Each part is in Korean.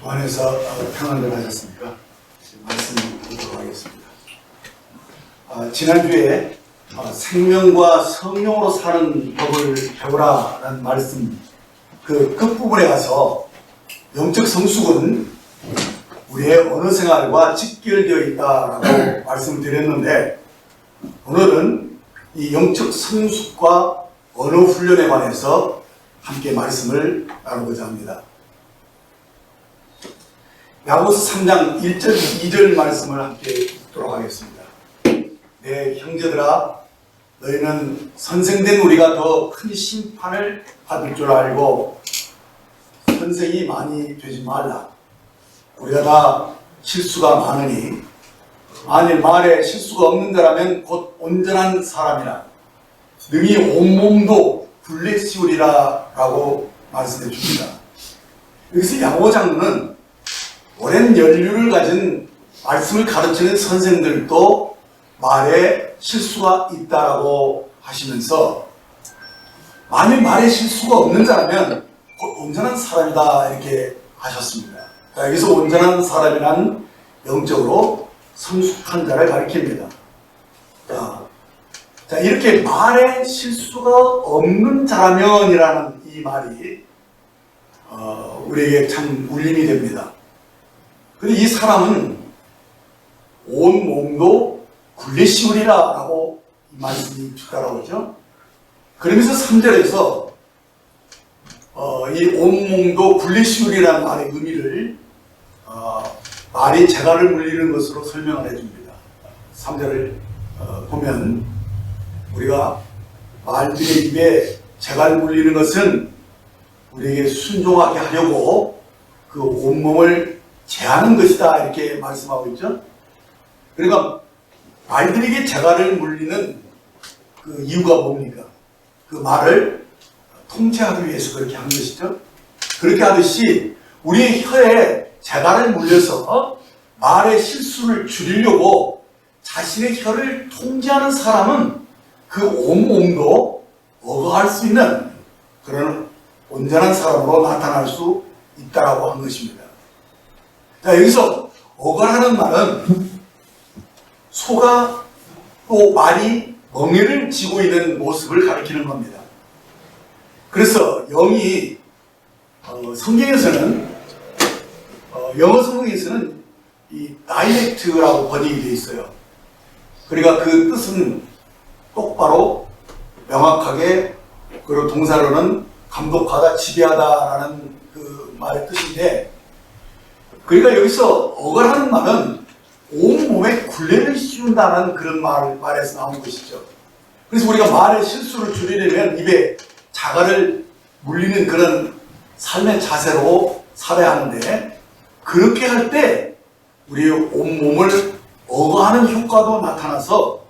주 안에서 평안을 하셨습니까? 말씀 보도록 하겠습니다. 지난주에 생명과 성령으로 사는 법을 배우라는 말씀 그 끝부분에 가서 영적 성숙은 우리의 언어 생활과 직결되어 있다라고 말씀을 드렸는데, 오늘은 이 영적 성숙과 언어 훈련에 관해서 함께 말씀을 나누고자 합니다. 야고보서 3장 1절 2절 말씀을 함께 읽도록 하겠습니다. 내 형제들아, 너희는 선생된 우리가 더 큰 심판을 받을 줄 알고 선생이 많이 되지 말라. 우리가 다 실수가 많으니 만일 말에 실수가 없는 자라면 곧 온전한 사람이라 능히 온몸도 굴레 씌우리라 라고 말씀해 줍니다. 여기서 야고보 장로는 오랜 연륜을 가진 말씀을 가르치는 선생들도 말에 실수가 있다라고 하시면서, 만일 말에 실수가 없는 자라면 곧 온전한 사람이다 이렇게 하셨습니다. 여기서 온전한 사람이란 영적으로 성숙한 자를 가리킵니다. 자, 이렇게 말에 실수가 없는 자라면이라는 이 말이 우리에게 참 울림이 됩니다. 근데 이 사람은 온 몸도 굴레 씌우리라 라고 이 말씀이 주다라고 하죠. 그러면서 3절에서 이 온몸도 굴레 씌우리라는 말의 의미를 말이 재갈을 물리는 것으로 설명을 해줍니다. 3절을 보면 우리가 말들의 입에 재갈 물리는 것은 우리에게 순종하게 하려고 그 온몸을 제하는 것이다 이렇게 말씀하고 있죠. 그러니까 말들에게 재갈을 물리는 그 이유가 뭡니까? 그 말을 통제하기 위해서 그렇게 한 것이죠. 그렇게 하듯이 우리의 혀에 재갈을 물려서 말의 실수를 줄이려고 자신의 혀를 통제하는 사람은 그 온몸도 억어할 수 있는 그런 온전한 사람으로 나타날 수 있다라고 한 것입니다. 자, 여기서 억어라는 말은 소가 또 말이 멍에를 쥐고 있는 모습을 가리키는 겁니다. 그래서 영이 성경에서는 영어 성경에서는 이 다이렉트라고 번역이 되어 있어요. 그러니까 그 뜻은 똑바로 명확하게, 그리고 동사로는 감독하다, 지배하다라는 그 말의 뜻인데, 그러니까 여기서 억울하는 말은 온몸에 굴레를 씌운다는 그런 말에서 나온 것이죠. 그래서 우리가 말의 실수를 줄이려면 입에 자갈을 물리는 그런 삶의 자세로 살아야 하는데, 그렇게 할 때 우리의 온몸을 억어하는 효과도 나타나서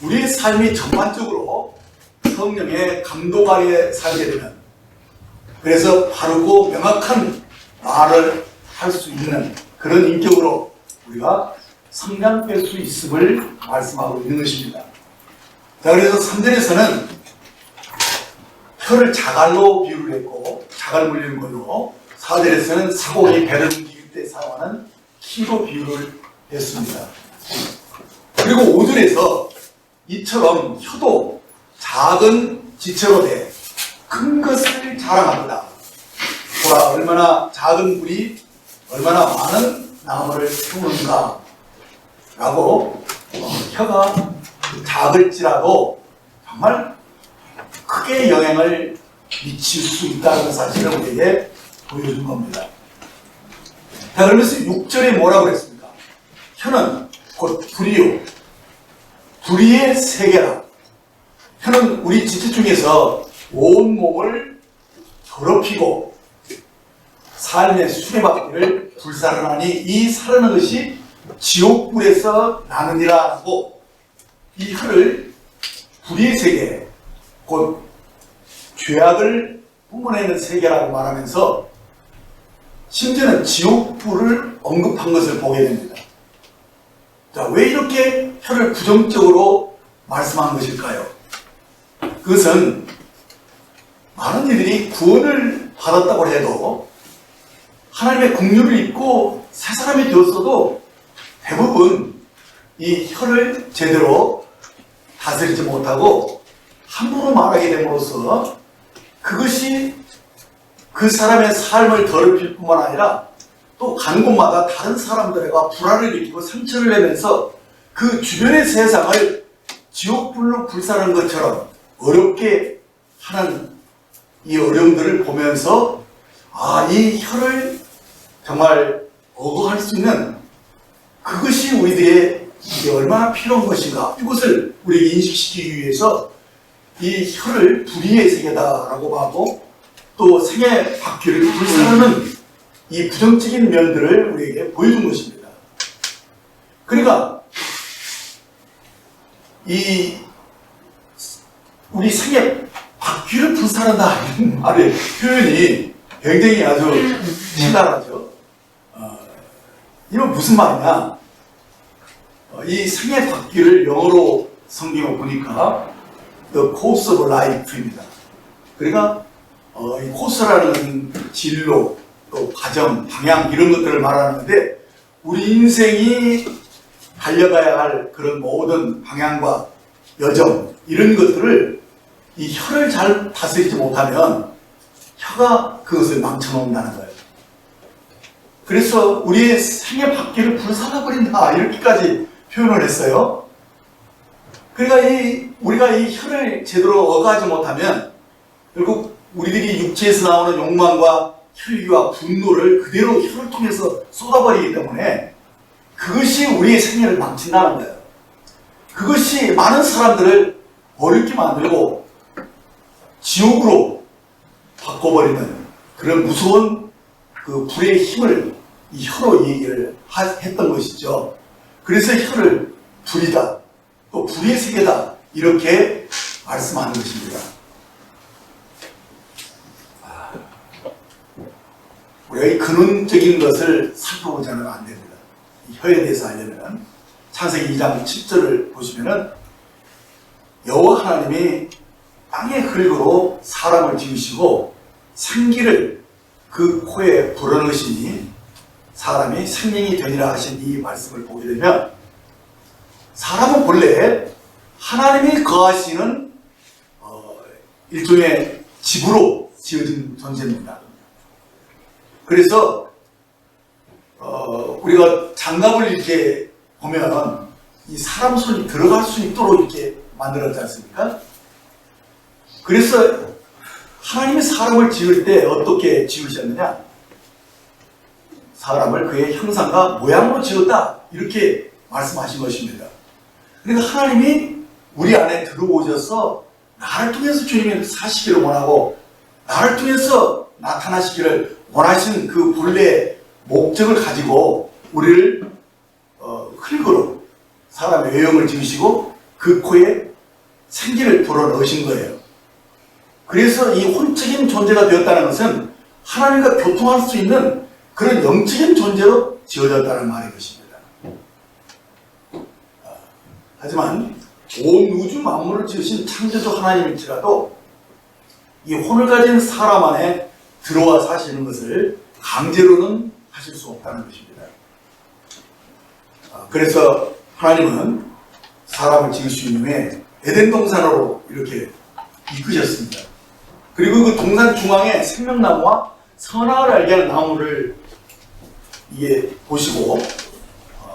우리의 삶이 전반적으로 성령의 감독 아래 살게 되는, 그래서 바르고 명확한 말을 할 수 있는 그런 인격으로 우리가 성장될 수 있음을 말씀하고 있는 것입니다. 자, 그래서 3절에서는 혀를 자갈로 비유를 했고, 자갈 물리는 걸로, 4절에서는 사공이 배를 움직일 때 사용하는 키로 비유를 했습니다. 그리고 5절에서 이처럼 혀도 작은 지체로 돼 큰 것을 자랑합니다. 보라, 얼마나 작은 불이 얼마나 많은 나무를 태우는가 라고, 혀가 작을지라도 정말 크게 영향을 미칠 수 있다는 사실을 우리에게 보여준 겁니다. 자, 그러면서 6절에 뭐라고 그랬습니까? 혀는 곧 불이요, 불의의 세계라. 혀는 우리 지체 중에서 온몸을 더럽히고 삶의 수레바퀴를 불사르나니 이 사르는 것이 지옥불에서 나느니라 하고, 이 혀를 불의의 세계, 곧 죄악을 뿜어내는 세계라고 말하면서 심지어는 지옥불을 언급한 것을 보게 됩니다. 자, 왜 이렇게 혀를 부정적으로 말씀한 것일까요? 그것은 많은 이들이 구원을 받았다고 해도 하나님의 긍휼을 입고 새 사람이 되었어도 대부분 이 혀를 제대로 다스리지 못하고 함부로 말하게 됨으로써 그것이 그 사람의 삶을 더럽힐 뿐만 아니라 또 가는 곳마다 다른 사람들과 불화를 일으키고 상처를 내면서 그 주변의 세상을 지옥불로 불사르는 것처럼 어렵게 하는 이 어려움들을 보면서 이 혀를 정말 억어할 수 있는 그것이 우리들의 이게 얼마나 필요한 것인가, 이것을 우리에게 인식시키기 위해서 이 혀를 불의의 세계다라고 하고 또 생의 바퀴를 불사르는 이 부정적인 면들을 우리에게 보여준 것입니다. 그러니까 우리 생의 바퀴를 불사른다 이런 말의 표현이 굉장히 아주 신랄하죠. 이건 무슨 말이냐? 이 생의 바퀴를 영어로 성경을 보니까 The Course of Life입니다. 그러니까 이 코스라는 진로, 또 과정, 방향 이런 것들을 말하는데 우리 인생이 달려가야 할 그런 모든 방향과 여정 이런 것들을 이 혀를 잘 다스리지 못하면 혀가 그것을 망쳐놓는다는 거예요. 그래서 우리의 생의 바퀴를 불살라버린다 이렇게까지 표현을 했어요. 그러니까 우리가 이 혀를 제대로 억하지 못하면 결국 우리들이 육체에서 나오는 욕망과 혈기와 분노를 그대로 혀를 통해서 쏟아버리기 때문에 그것이 우리의 생애를 망친다는 거예요. 그것이 많은 사람들을 어렵게 만들고 지옥으로 바꿔버리는 그런 무서운 그 불의 힘을 이 혀로 얘기를 했던 것이죠. 그래서 혀를 불이다, 또 불의 세계다 이렇게 말씀하는 것입니다. 우리가 이 근원적인 것을 살펴보자면 안 됩니다. 이 혀에 대해서 하려면 창세기 2장 7절을 보시면은 여호와 하나님이 땅의 흙으로 사람을 지으시고 생기를 그 코에 불어넣으시니 사람이 생명이 되리라 하신 이 말씀을 보게 되면 사람은 본래 하나님이 거하시는 일종의 집으로 지어진 존재입니다. 그래서 우리가 장갑을 이렇게 보면 이 사람 손이 들어갈 수 있도록 이렇게 만들었지 않습니까? 그래서 하나님이 사람을 지을 때 어떻게 지으셨느냐? 사람을 그의 형상과 모양으로 지었다 이렇게 말씀하신 것입니다. 그러니까 하나님이 우리 안에 들어오셔서 나를 통해서 주님이 사시기를 원하고 나를 통해서 나타나시기를 원하신 그 본래의 목적을 가지고 우리를 흙으로 사람의 외형을 지으시고 그 코에 생기를 불어넣으신 거예요. 그래서 이 혼적인 존재가 되었다는 것은 하나님과 교통할 수 있는 그런 영적인 존재로 지어졌다는 말인 것입니다. 하지만 온 우주 만물을 지으신 창조주 하나님일지라도 이 혼을 가진 사람 안에 들어와 사시는 것을 강제로는 하실 수 없다는 것입니다. 그래서 하나님은 사람을 지으신 후에 에덴 동산으로 이렇게 이끄셨습니다. 그리고 그 동산 중앙에 생명나무와 선악을 알게 하는 나무를 이게 보시고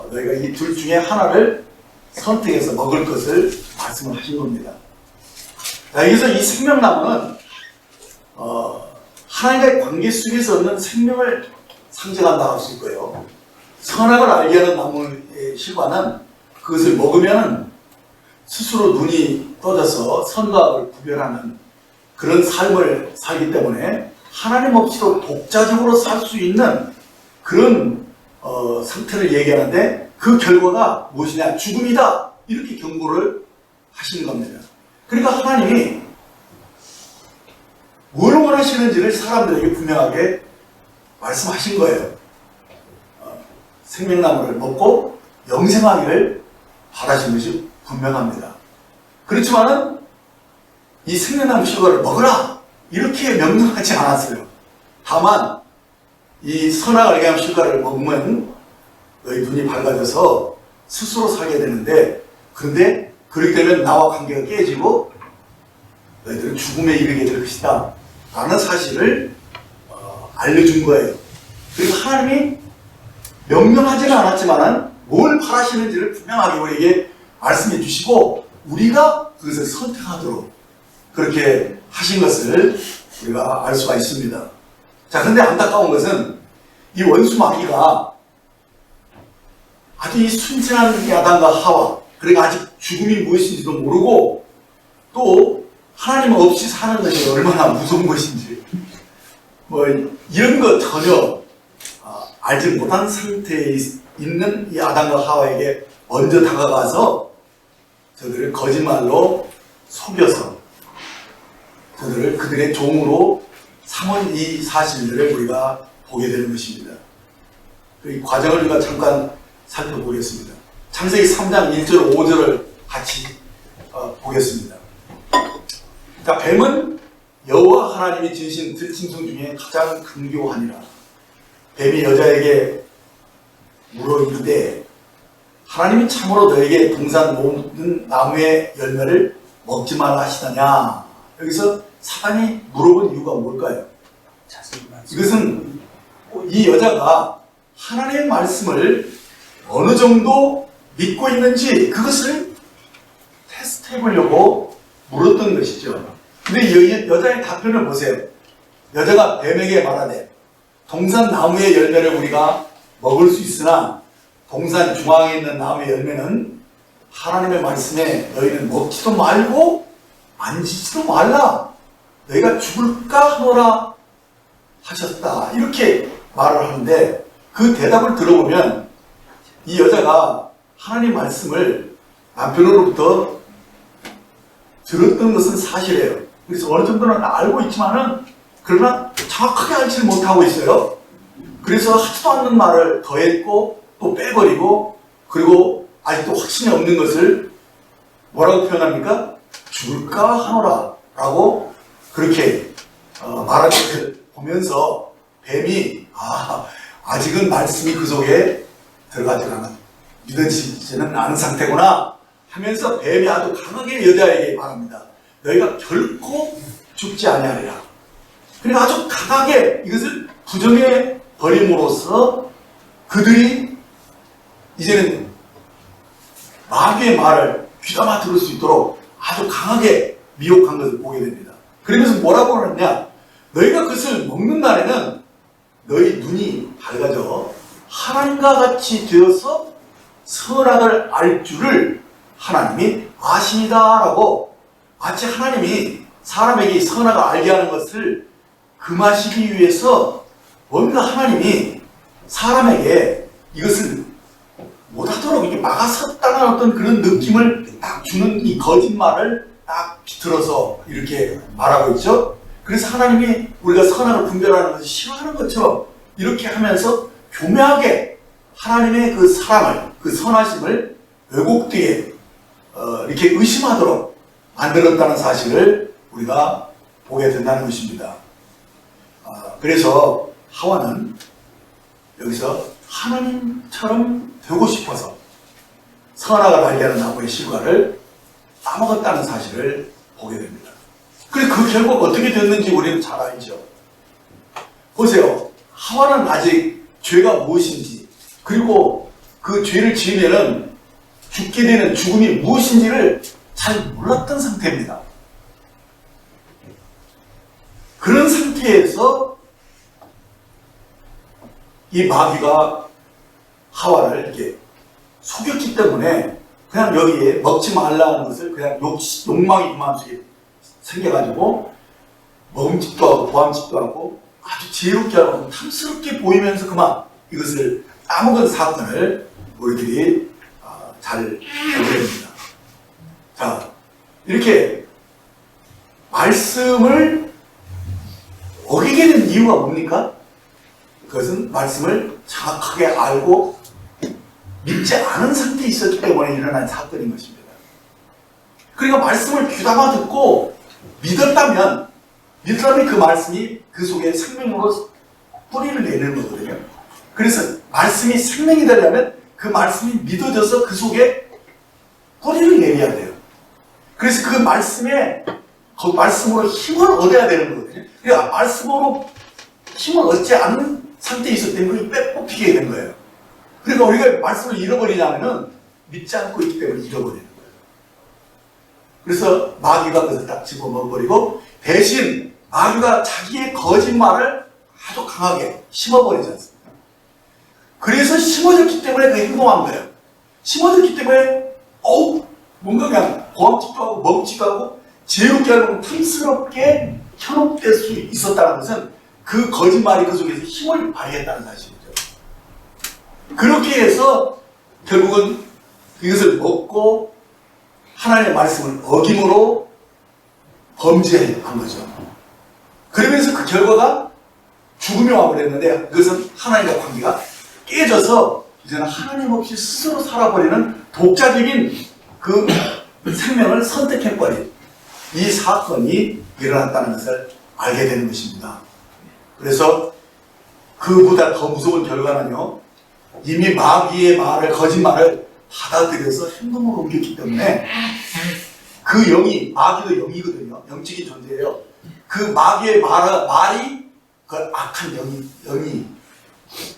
너희가 이 둘 중에 하나를 선택해서 먹을 것을 말씀을 하신 겁니다. 자, 여기서 이 생명나무는 하나님과의 관계 속에서 얻는 생명을 상징한다고 할 수 있고요. 선악을 알게 하는 나무의 실과는 그것을 먹으면 스스로 눈이 떠져서 선과 악을 구별하는 그런 삶을 살기 때문에 하나님 없이도 독자적으로 살 수 있는 그런 상태를 얘기하는데 그 결과가 무엇이냐? 죽음이다. 이렇게 경고를 하시는 겁니다. 그러니까 하나님이 뭘 원하시는지를 사람들에게 분명하게 말씀하신 거예요. 생명나무를 먹고 영생하기를 바라신 것이 분명합니다. 그렇지만은 이 생명나무 실과를 먹으라! 이렇게 명령하지 않았어요. 다만 이 선악을 알게 하는 실과를 먹으면 너희 눈이 밝아져서 스스로 살게 되는데, 그런데 그렇게 되면 나와 관계가 깨지고 너희들은 죽음에 이르게 될 것이다 라는 사실을 알려준 거예요. 그리고 하나님이 명령하지는 않았지만 뭘 바라시는지를 분명하게 우리에게 말씀해 주시고 우리가 그것을 선택하도록 그렇게 하신 것을 우리가 알 수가 있습니다. 자, 그런데 안타까운 것은 이 원수 마귀가 아주 이 순진한 아담과 하와, 그러니까 아직 죽음이 무엇인지도 모르고 또 하나님 없이 사는 것이 얼마나 무서운 것인지 뭐 이런 것 전혀 알지 못한 상태에 있는 이 아담과 하와에게 먼저 다가가서 저들을 거짓말로 속여서 저들을 그들의 종으로 삼은 이 사실들을 우리가 보게 되는 것입니다. 이 과정을 우리가 잠깐 살펴보겠습니다. 창세기 3장 1절 5절을 같이 보겠습니다. 자, 뱀은 여호와 하나님이 지으신 들짐승 중에 가장 긍교하니라. 뱀이 여자에게 물어 이르되 하나님이 참으로 너에게 동산 모든 나무의 열매를 먹지 말라 하시다냐. 여기서 사단이 물어본 이유가 뭘까요? 이것은 이 여자가 하나님의 말씀을 어느 정도 믿고 있는지 그것을 테스트해 보려고 물었던 것이죠. 근데 이 여자의 답변을 보세요. 여자가 뱀에게 말하되 동산 나무의 열매를 우리가 먹을 수 있으나 동산 중앙에 있는 나무의 열매는 하나님의 말씀에 너희는 먹지도 말고 만지지도 말라. 너희가 죽을까 하노라 하셨다. 이렇게 말을 하는데 그 대답을 들어보면 이 여자가 하나님 말씀을 남편으로부터 들었던 것은 사실이에요. 그래서 어느 정도는 알고 있지만은 그러나 정확하게 알지를 못하고 있어요. 그래서 하지도 않는 말을 더했고 또 빼버리고 그리고 아직도 확신이 없는 것을 뭐라고 표현합니까? 죽을까 하노라 라고 그렇게 말하는 것을 보면서 뱀이 아직은 말씀이 그 속에 들어가지 않아 믿어지지는 않은 상태구나 하면서 뱀이 아주 강하게 여자에게 말합니다. 너희가 결코 죽지 아니하리라. 그러니까 아주 강하게 이것을 부정해 버림으로써 그들이 이제는 마귀의 말을 귀담아 들을 수 있도록 아주 강하게 미혹한 것을 보게 됩니다. 그러면서 뭐라고 하느냐? 너희가 그것을 먹는 날에는 너희 눈이 밝아져 하나님과 같이 되어서 선악을 알 줄을 하나님이 아십니다 라고 마치 하나님이 사람에게 선악을 알게 하는 것을 금하시기 위해서 뭔가 하나님이 사람에게 이것을 못하도록 이렇게 막아섰다는 어떤 그런 느낌을 딱 주는 이 거짓말을 딱 비틀어서 이렇게 말하고 있죠. 그래서 하나님이 우리가 선악을 분별하는 것을 싫어하는 것처럼 이렇게 하면서 교묘하게 하나님의 그 사랑을, 그 선하심을 왜곡되게 이렇게 의심하도록 만들었다는 사실을 우리가 보게 된다는 것입니다. 그래서 하와는 여기서 하나님처럼 되고 싶어서 선악을 발견하는 나무의 실과를 따먹었다는 사실을 보게 됩니다. 그래서 그 결과가 어떻게 됐는지 우리는 잘 알죠. 보세요. 하와는 아직 죄가 무엇인지 그리고 그 죄를 지으면은 죽게 되는 죽음이 무엇인지를 잘 몰랐던 상태입니다. 그런 상태에서 이 마귀가 하와를 이렇게 속였기 때문에 그냥 여기에 먹지 말라는 것을 그냥 욕망이 그만두게 생겨가지고 먹음직도 하고 보암직도 하고 아주 지혜롭게 하고 탐스럽게 보이면서 그만 이것을 따먹은 사건을 우리들이 잘 알게 됩니다. 자, 이렇게 말씀을 어기게 된 이유가 뭡니까? 그것은 말씀을 정확하게 알고 믿지 않은 상태에 있었기 때문에 일어난 사건인 것입니다. 그러니까 말씀을 귀담아 듣고 믿었다면 그 말씀이 그 속에 생명으로 뿌리를 내리는 거거든요. 그래서 말씀이 생명이 되려면 그 말씀이 믿어져서 그 속에 뿌리를 내려야 돼요. 그래서 그 말씀에 그 말씀으로 힘을 얻어야 되는 거거든요. 그러니까 말씀으로 힘을 얻지 않는 상태에 있었기 때문에 빼뽑히게 된 거예요. 그러니까 우리가 말씀을 잃어버리냐면은 믿지 않고 있기 때문에 잃어버리는 거예요. 그래서 마귀가 그것을 딱 집어먹어버리고 대신 마귀가 자기의 거짓말을 아주 강하게 심어버리지 않습니까? 그래서 심어졌기 때문에 그 행동한 거예요. 심어졌기 때문에 뭔가 그냥 고함짓도 하고 먹지도 하고 지혜롭게 하고 탐스럽게 현혹될 수 있었다는 것은 그 거짓말이 그 속에서 힘을 발휘했다는 사실이죠. 그렇게 해서 결국은 이것을 먹고 하나님의 말씀을 어김으로 범죄한 거죠. 그러면서 그 결과가 죽음이 와버렸는데 그것은 하나님과 관계가 깨져서 이제는 하나님 없이 스스로 살아버리는 독자적인 그 생명을 선택해버린 이 사건이 일어났다는 것을 알게 되는 것입니다. 그래서 그보다 더 무서운 결과는요, 이미 마귀의 말을, 거짓말을 받아들여서 행동으로 옮겼기 때문에 그 영이, 마귀도 영이거든요. 영적인 존재예요. 그 마귀의 말이 그 악한 영이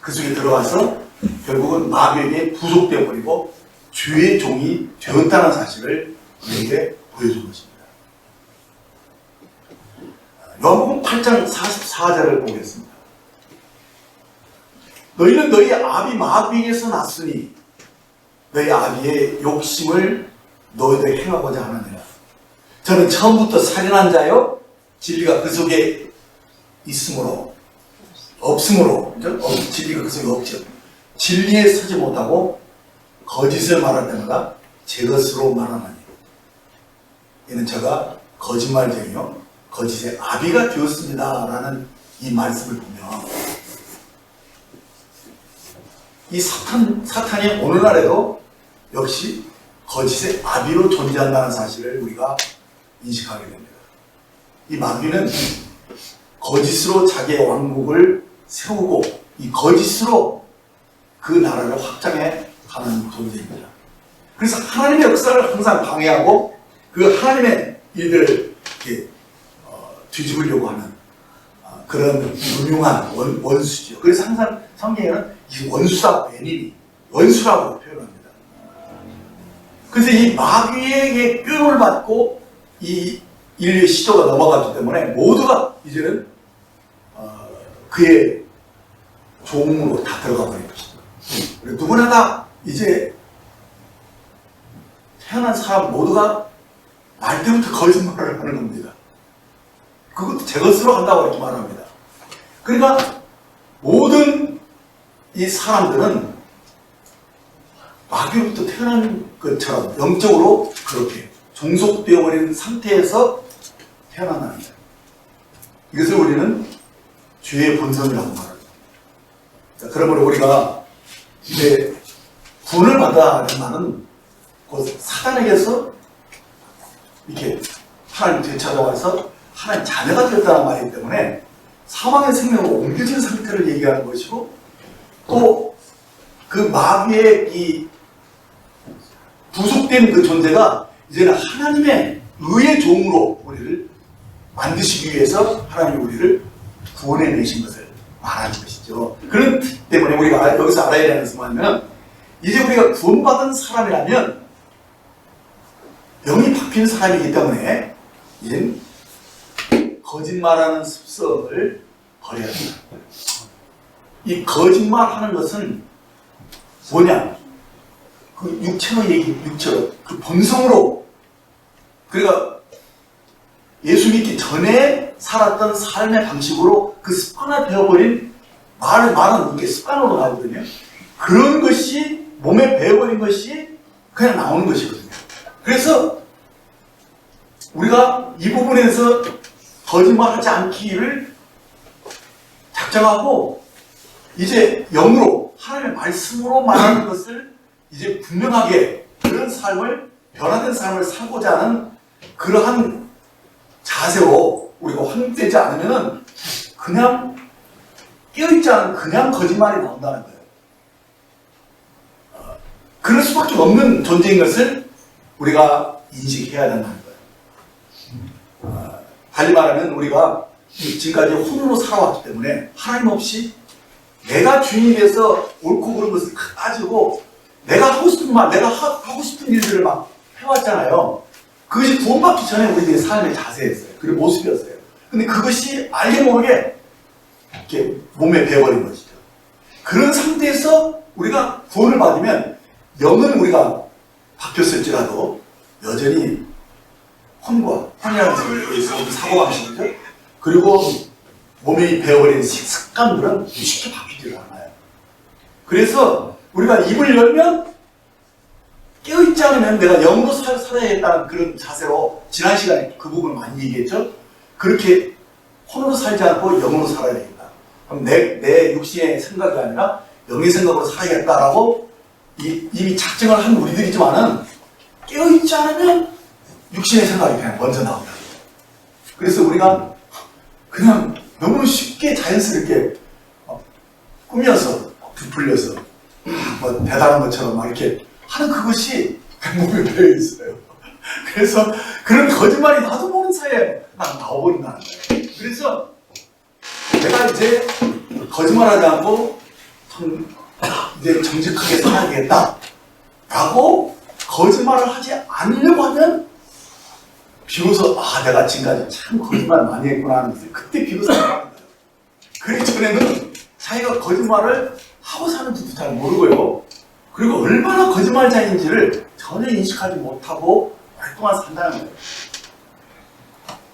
그 속에 들어가서 결국은 마귀에게 부속되어 버리고 주의 종이 되었다는 사실을 우리에게 보여준 것입니다. 요한복음 8장 44절을 보겠습니다. 너희는 너희 아비 마귀에게서 났으니 너희 아비의 욕심을 너희들 행하고자 하느니라. 저는 처음부터 살인한 자요 진리가 그 속에 없으므로 진리가 그 속에 없죠. 진리에 서지 못하고 거짓을 말할 때마다 제 것으로 말하나니 이는 제가 거짓말쟁이요 거짓의 아비가 되었습니다 라는 이 말씀을 보면 이 사탄이 오늘날에도 역시 거짓의 아비로 존재한다는 사실을 우리가 인식하게 됩니다. 이 마귀는 거짓으로 자기의 왕국을 세우고 이 거짓으로 그 나라를 확장해 가는 존재입니다. 그래서 하나님의 역사를 항상 방해하고 그 하나님의 일들을 이렇게 뒤집으려고 하는 그런 유명한 원수죠. 그래서 항상 성경에는 이 원수라고 원수라고 표현합니다. 그래서 이 마귀에게 뼈를 받고 이 인류의 시조가 넘어갔기 때문에 모두가 이제는 그의 종으로 다 들어가 버린 것이죠. 누구나 다 이제 태어난 사람 모두가 날 때부터 거짓말을 하는 겁니다. 그것도 제 것으로 한다고 이렇게 말합니다. 그러니까 모든 이 사람들은 마귀로부터 태어난 것처럼 영적으로 그렇게 종속되어버린 상태에서 태어난다는 거예요. 이것을 우리는 죄의 본성이라고 말합니다. 자, 그러므로 우리가 이제 구원을 받아라는 말은 곧 사단에게서 이렇게 하나님 되찾아와서 하나님 자녀가 되었다는 말이기 때문에 사망의 생명으로 옮겨진 상태를 얘기하는 것이고 또 그 마귀의 이 부속된 그 존재가 이제는 하나님의 의의 종으로 우리를 만드시기 위해서 하나님이 우리를 구원해내신 것을 말하는 것이죠. 그렇기 때문에 우리가 여기서 알아야 되는 것은 뭐냐면 이제 우리가 구원받은 사람이라면 영이 바뀐 사람이기 때문에 이제 거짓말하는 습성을 버려야 합니다. 이 거짓말하는 것은 뭐냐? 그 육체로 그 본성으로 그러니까 예수 믿기 전에 살았던 삶의 방식으로 그 습관화 되어버린 말은 이게 습관으로 나오거든요. 그런 것이 몸에 배어버린 것이 그냥 나오는 것이거든요. 그래서 우리가 이 부분에서 거짓말하지 않기를 작정하고 이제 영으로 하나님의 말씀으로 말하는 것을 이제 분명하게 그런 삶을 변화된 삶을 살고자 하는 그러한 자세로 우리가 확립되지 않으면은 그냥 깨어있지 않은 그냥 거짓말이 나온다는 거예요. 그럴 수밖에 없는 존재인 것을 우리가 인식해야 된다는 거예요. 달리 말하면 우리가 지금까지 혼으로 살아왔기 때문에 하나님 없이 내가 주인이 돼서 옳고 그른 것을 따지고 내가 하고 싶은 말, 내가 하고 싶은 일들을 막 해왔잖아요. 그것이 구원받기 전에 우리들의 삶의 자세였어요. 그리고 모습이었어요. 근데 그것이 알게 모르게 이렇게 몸에 배어버린 것이죠. 그런 상태에서 우리가 구원을 받으면 영은 우리가 바뀌었을지라도 여전히 혼이라는 사고방식이죠. 그리고 몸이 배어버린 습관들은 쉽게 바뀌지를 않아요. 그래서 우리가 입을 열면 깨어있지 않으면 내가 영으로 살아야겠다는 그런 자세로 지난 시간에 그 부분을 많이 얘기했죠. 그렇게 혼으로 살지 않고 영으로 살아야 되겠다. 그럼 내 육신의 생각이 아니라 영의 생각으로 살아야겠다라고 이미 작정을 한 우리들이지만은 깨어있지 않으면 육신의 생각이 그냥 먼저 나온다. 그래서 우리가 그냥 너무 쉽게 자연스럽게 꾸며서 부풀려서 뭐 대단한 것처럼 막 이렇게 하는 그것이 몸에 배어 있어요. 그래서 그런 거짓말이 나도 모르는 사이에 막 나와버린다는 거예요. 그래서 내가 이제 거짓말하지 않고 이제 정직하게 살아야겠다 라고 거짓말을 하지 않으려고 하면 비로소 내가 지금까지 참 거짓말 많이 했구나 하는 것을 그때 비로소 알아요. 그러기 전에는 자기가 거짓말을 하고 사는 줄도 잘 모르고요. 그리고 얼마나 거짓말자인지를 전혀 인식하지 못하고 오랫동안 산다는 거예요.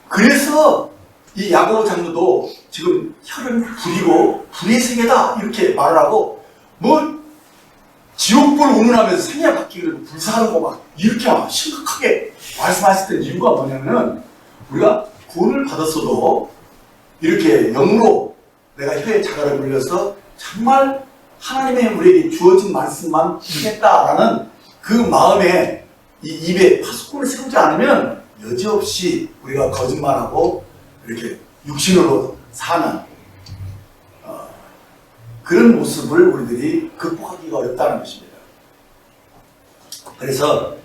그래서 이 야고보 장로도 지금 혈은 불이고 불의 세계다 이렇게 말을 하고 뭐 지옥불 운운하면서 생애 바뀌기를 불사하고 막 이렇게 막 심각하게 말씀하셨던 이유가 뭐냐면 우리가 구원을 받았어도 이렇게 영으로 내가 혀에 자갈을 불려서 정말 하나님의 우리에게 주어진 말씀만 하겠다라는 그 마음에 이 입에 파수꾼을 세우지 않으면 여지없이 우리가 거짓말하고 이렇게 육신으로 사는 그런 모습을 우리들이 극복하기가 어렵다는 것입니다. 그래서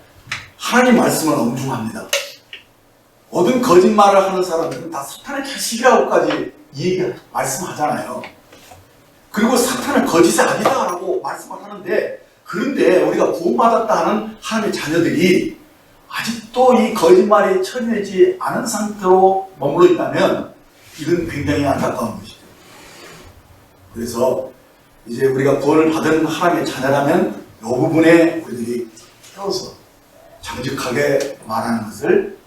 하나님 말씀은 엄중합니다. 모든 거짓말을 하는 사람들은 다 사탄의 자식이라고까지 말씀하잖아요. 그리고 사탄은 거짓의 아니다라고 말씀을 하는데 그런데 우리가 구원받았다 하는 하나님의 자녀들이 아직도 이 거짓말이 처리되지 않은 상태로 머물러 있다면 이건 굉장히 안타까운 것이죠. 그래서 이제 우리가 구원을 받은 하나님의 자녀라면 이 부분에 우리들이 깨어서 정직하게 말하는 것을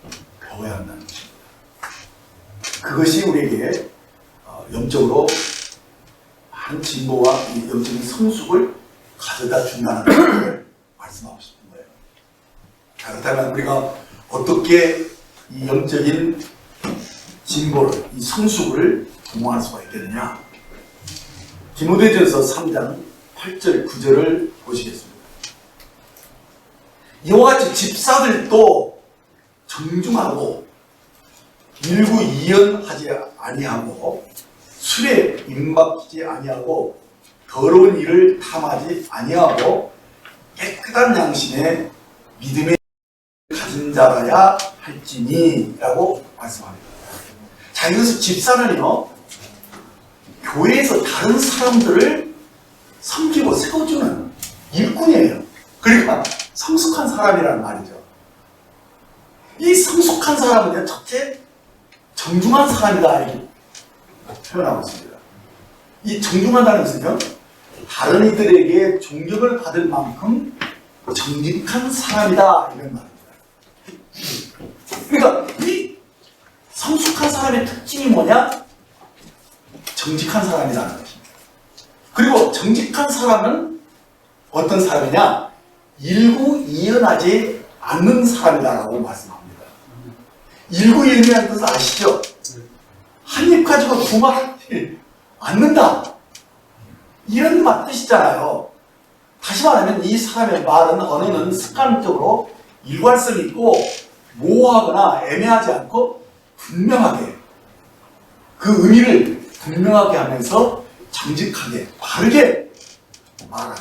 배워야 한다는 것입니다. 그것이 우리에게 영적으로 많은 진보와 영적인 성숙을 가져다 준다는 것을 말씀하고 싶은 거예요. 자, 그렇다면 우리가 어떻게 이 영적인 진보를, 이 성숙을 도모할 수가 있겠느냐? 디모데전서 3장 8절, 9절을 보시겠습니다. 이와 같이 집사들도 정중하고 일구이연하지 아니하고 술에 임박하지 아니하고 더러운 일을 탐하지 아니하고 깨끗한 양심에 믿음에 가진 자라야 할지니 라고 말씀합니다. 자, 여기서 집사는요 교회에서 다른 사람들을 섬기고 세워주는 일꾼이에요. 그러니까 성숙한 사람이라는 말이죠. 이 성숙한 사람은요 첫째 정중한 사람이다 이렇게 표현하고 있습니다. 이 정중하다는 것은요 다른 이들에게 존경을 받을 만큼 정직한 사람이다 이런 말입니다. 그러니까 이 성숙한 사람의 특징이 뭐냐? 정직한 사람이라는 것입니다. 그리고 정직한 사람은 어떤 사람이냐? 일구이연하지 않는 사람이다라고 말씀합니다. 일구이연이라는 뜻을 아시죠? 한 입 가지고 두 말하지 않는다. 이런 뜻이잖아요. 다시 말하면 이 사람의 말은 언어는 습관적으로 일관성이 있고 모호하거나 애매하지 않고 분명하게 그 의미를 분명하게 하면서 정직하게 바르게 말하는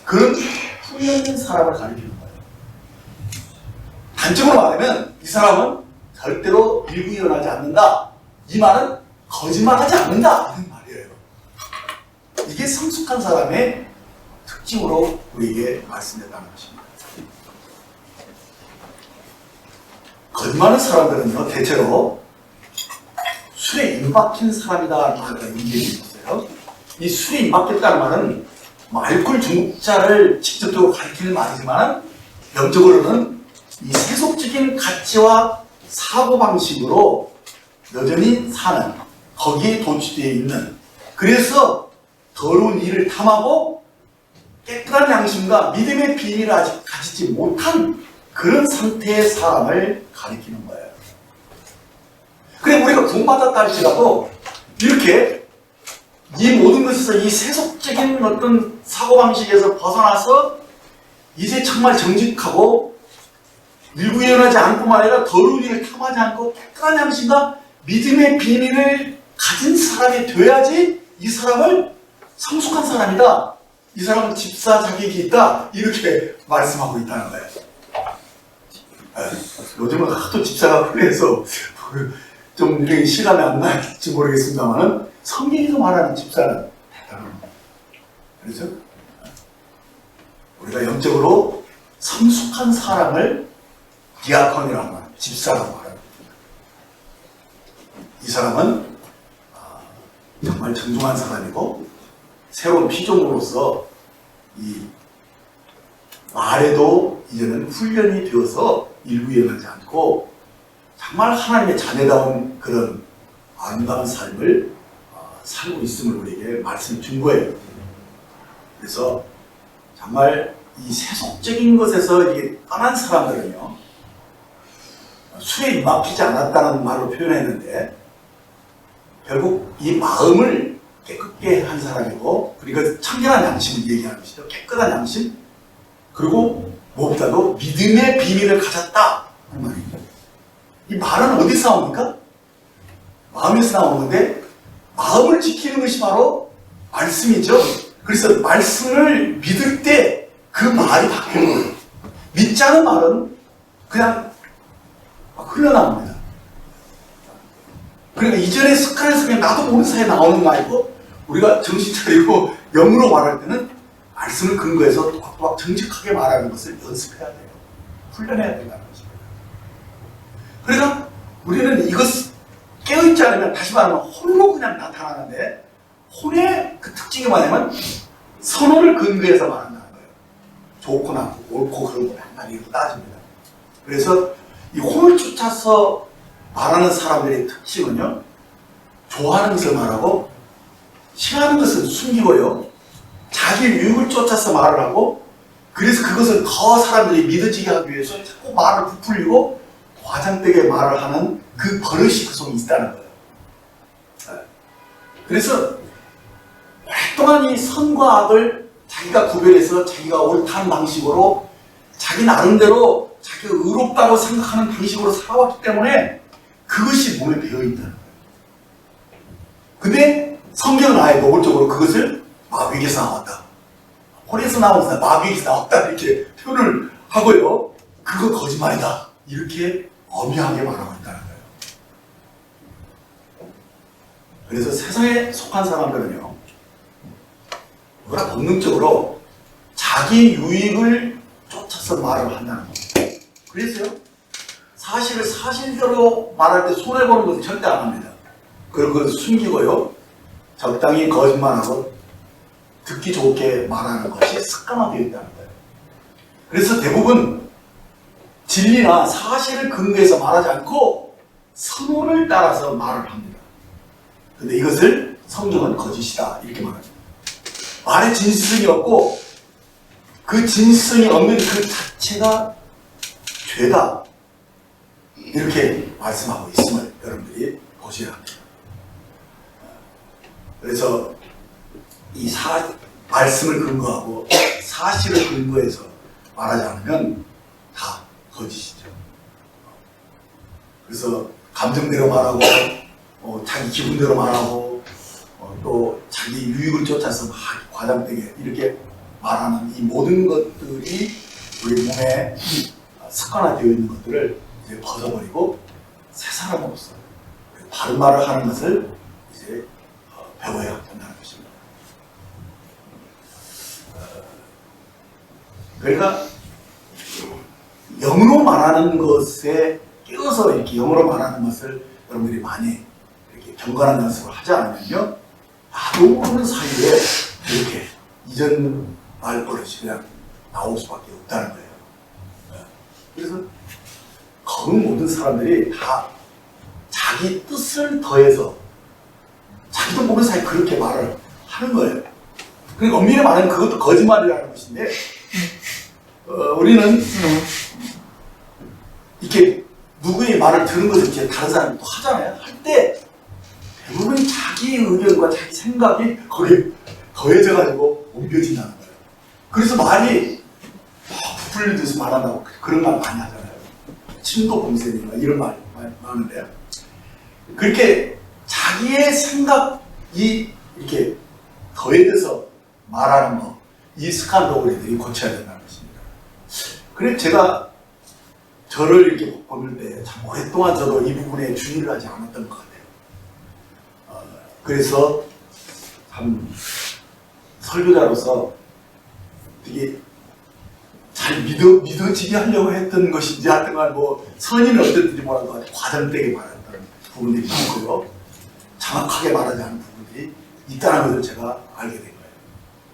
그런 훈련된 사람을 가리키는 거예요. 단적으로 말하면 이 사람은 절대로 일구일어나지 않는다. 이 말은 거짓말하지 않는다 하는 말이에요. 이게 성숙한 사람의 특징으로 우리에게 말씀했다는 것입니다. 거짓말하는 사람들은요, 대체로 술에 임박힌 사람이다 라는 얘기가 있어요. 이 술에 임박했다는 말은 알코올 중독자를 직접적으로 가리키는 말이지만 영적으로는 이 세속적인 가치와 사고방식으로 여전히 사는, 거기에 도취되어 있는, 그래서 더러운 일을 탐하고 깨끗한 양심과 믿음의 비밀을 아직 가지지 못한 그런 상태의 사람을 가리키는 거예요. 그래, 우리가 구원받았다 할지라도 이렇게 이 모든 것에서 이 세속적인 어떤 사고방식에서 벗어나서 이제 정말 정직하고 일구일어나지 않고만 아니라 더러운 일을 탐하지 않고 깨끗한 양심과 믿음의 비밀을 가진 사람이 돼야지 이 사람을 성숙한 사람이다. 이 사람은 집사 자격이 있다. 이렇게 말씀하고 있다는 거예요. 요즘은 하도 집사가 훈련해서 좀 이렇게 실감이 안 날지 모르겠습니다만 성경에서 말하는 집사는 대단한 거예요. 그래서 우리가 영적으로 성숙한 사람을 디아콘이라고 말합니다. 집사라고 말합니다. 이 사람은 정말 정중한 사람이고 새로운 피조물로서 이 말에도 이제는 훈련이 되어서 일구일어나지 않고 정말 하나님의 자녀다운 그런 아름다운 삶을 살고 있음을 우리에게 말씀해 준 거예요. 그래서 정말 이 세속적인 것에서 이게 떠난 사람들은요, 술에 입막히지 않았다는 말로 표현했는데 결국 이 마음을 깨끗게 한 사람이고, 그러니까 청결한 양심을 얘기하는 것이죠. 깨끗한 양심, 그리고 무엇보다도 믿음의 비밀을 가졌다 하는 말입니다. 이 말은 어디서 나옵니까? 마음에서 나오는 건데, 마음을 지키는 것이 바로 말씀이죠. 그래서 말씀을 믿을 때 그 말이 바뀌는 거예요. 믿지 않은 말은 그냥 흘러나옵니다. 그러니까 이전의 습관에서 그냥 나도 모르는 사이에 나오는 거 아니고, 우리가 정신 차리고 영으로 말할 때는 말씀을 근거해서 또박또박 정직하게 말하는 것을 연습해야 돼요. 훈련해야 된다는 것입니다. 그러니까 우리는 이것 깨어있지 않으면, 다시 말하면 홀로 그냥 나타나는데, 혼의 그 특징이 뭐냐면 선언을 근거해서 말한다는 거예요. 좋고 나쁘고 옳고 그런 거 한마디 이렇게 따집니다. 그래서 이 혼을 쫓아서 말하는 사람들의 특징은요, 좋아하는 것을 말하고 싫어하는 것을 숨기고요, 자기 유익을 쫓아서 말을 하고, 그래서 그것을 더 사람들이 믿어지게 하기 위해서 자꾸 말을 부풀리고 과장되게 말을 하는 그 버릇이 그 속에 있다는 거예요. 그래서 오랫동안 이 선과 악을 자기가 구별해서 자기가 옳다는 방식으로 자기 나름대로 자기가 의롭다고 생각하는 방식으로 살아왔기 때문에 그것이 몸에 배어있다는 거예요. 근데 성경은 아예 노골적으로 그것을 마귀에게서 나왔다, 혼에서 나왔다, 마귀에게서 나왔다 이렇게 표현을 하고요, 그거 거짓말이다 이렇게 엄하게 말하고 있다는 거예요. 그래서 세상에 속한 사람들은요, 뭐라 본능적으로 자기 유익을 쫓아서 말을 한다는 거예요. 그래서요, 사실을 사실대로 말할 때 손해보는 것은 절대 안 합니다. 그걸 숨기고요, 적당히 거짓말하고 듣기 좋게 말하는 것이 습관화되어 있다는 거예요. 그래서 대부분 진리나 사실을 근거해서 말하지 않고 선언을 따라서 말을 합니다. 근데 이것을 성경은 거짓이다 이렇게 말합니다. 말에 진실성이 없고 그 진실성이 없는 그 자체가 죄다 이렇게 말씀하고 있음을 여러분들이 보셔야 합니다. 그래서 이 말씀을 근거하고 사실을 근거해서 말하지 않으면 다 거짓이죠. 그래서 감정대로 말하고 자기 기분대로 말하고 또 자기 유익을 쫓아서 막 과장되게 이렇게 말하는 이 모든 것들이 우리 몸에 습관화되어 있는 것들을 이제 벗어버리고 새 사람으로서 바른 말을 하는 것을 이제 배워야 된다는 것입니다. 그러니까 영어로 말하는 것에 끼어서 이렇게 영어로 말하는 것을 여러분들이 많이 이렇게 경건한 연습을 하지 않으면요, 나도 모르는 사이에 이렇게 이전 말버릇이 그냥 나올 수밖에 없다는 거예요. 그래서 거의 모든 사람들이 다 자기 뜻을 더해서 자기도 모르는 사이에 그렇게 말을 하는 거예요. 그러니까 엄밀히 말하면 그것도 거짓말이라는 것인데, 우리는 이렇게 누구의 말을 들은 것을 이제 다른 사람이 또 하잖아요. 할 때 대부분 자기 의견과 자기 생각이 거기에 더해져가지고 옮겨진다는 거예요. 그래서 말이 부풀리듯이 말한다고 그런 말 많이 하잖아요. 침도 범죄니까 이런 말 많은데요. 그렇게 자기의 생각이 이렇게 더해져서 말하는 거, 이 습관도 우리들이 고쳐야 된다는 것입니다. 그래서 제가 저를 이렇게 보는 때 참 오랫동안 저도 이 부분에 주의를 하지 않았던 것 같아요. 그래서 참 설교자로서 되게 잘 믿어지게 하려고 했던 것인지 하여튼간 뭐 선의는 어쨌든지 뭐라도 아주 과장되게 말했던 부분들이 많고요. 정확하게 말하지 않은 부분들이 있다는 것을 제가 알게 된 거예요.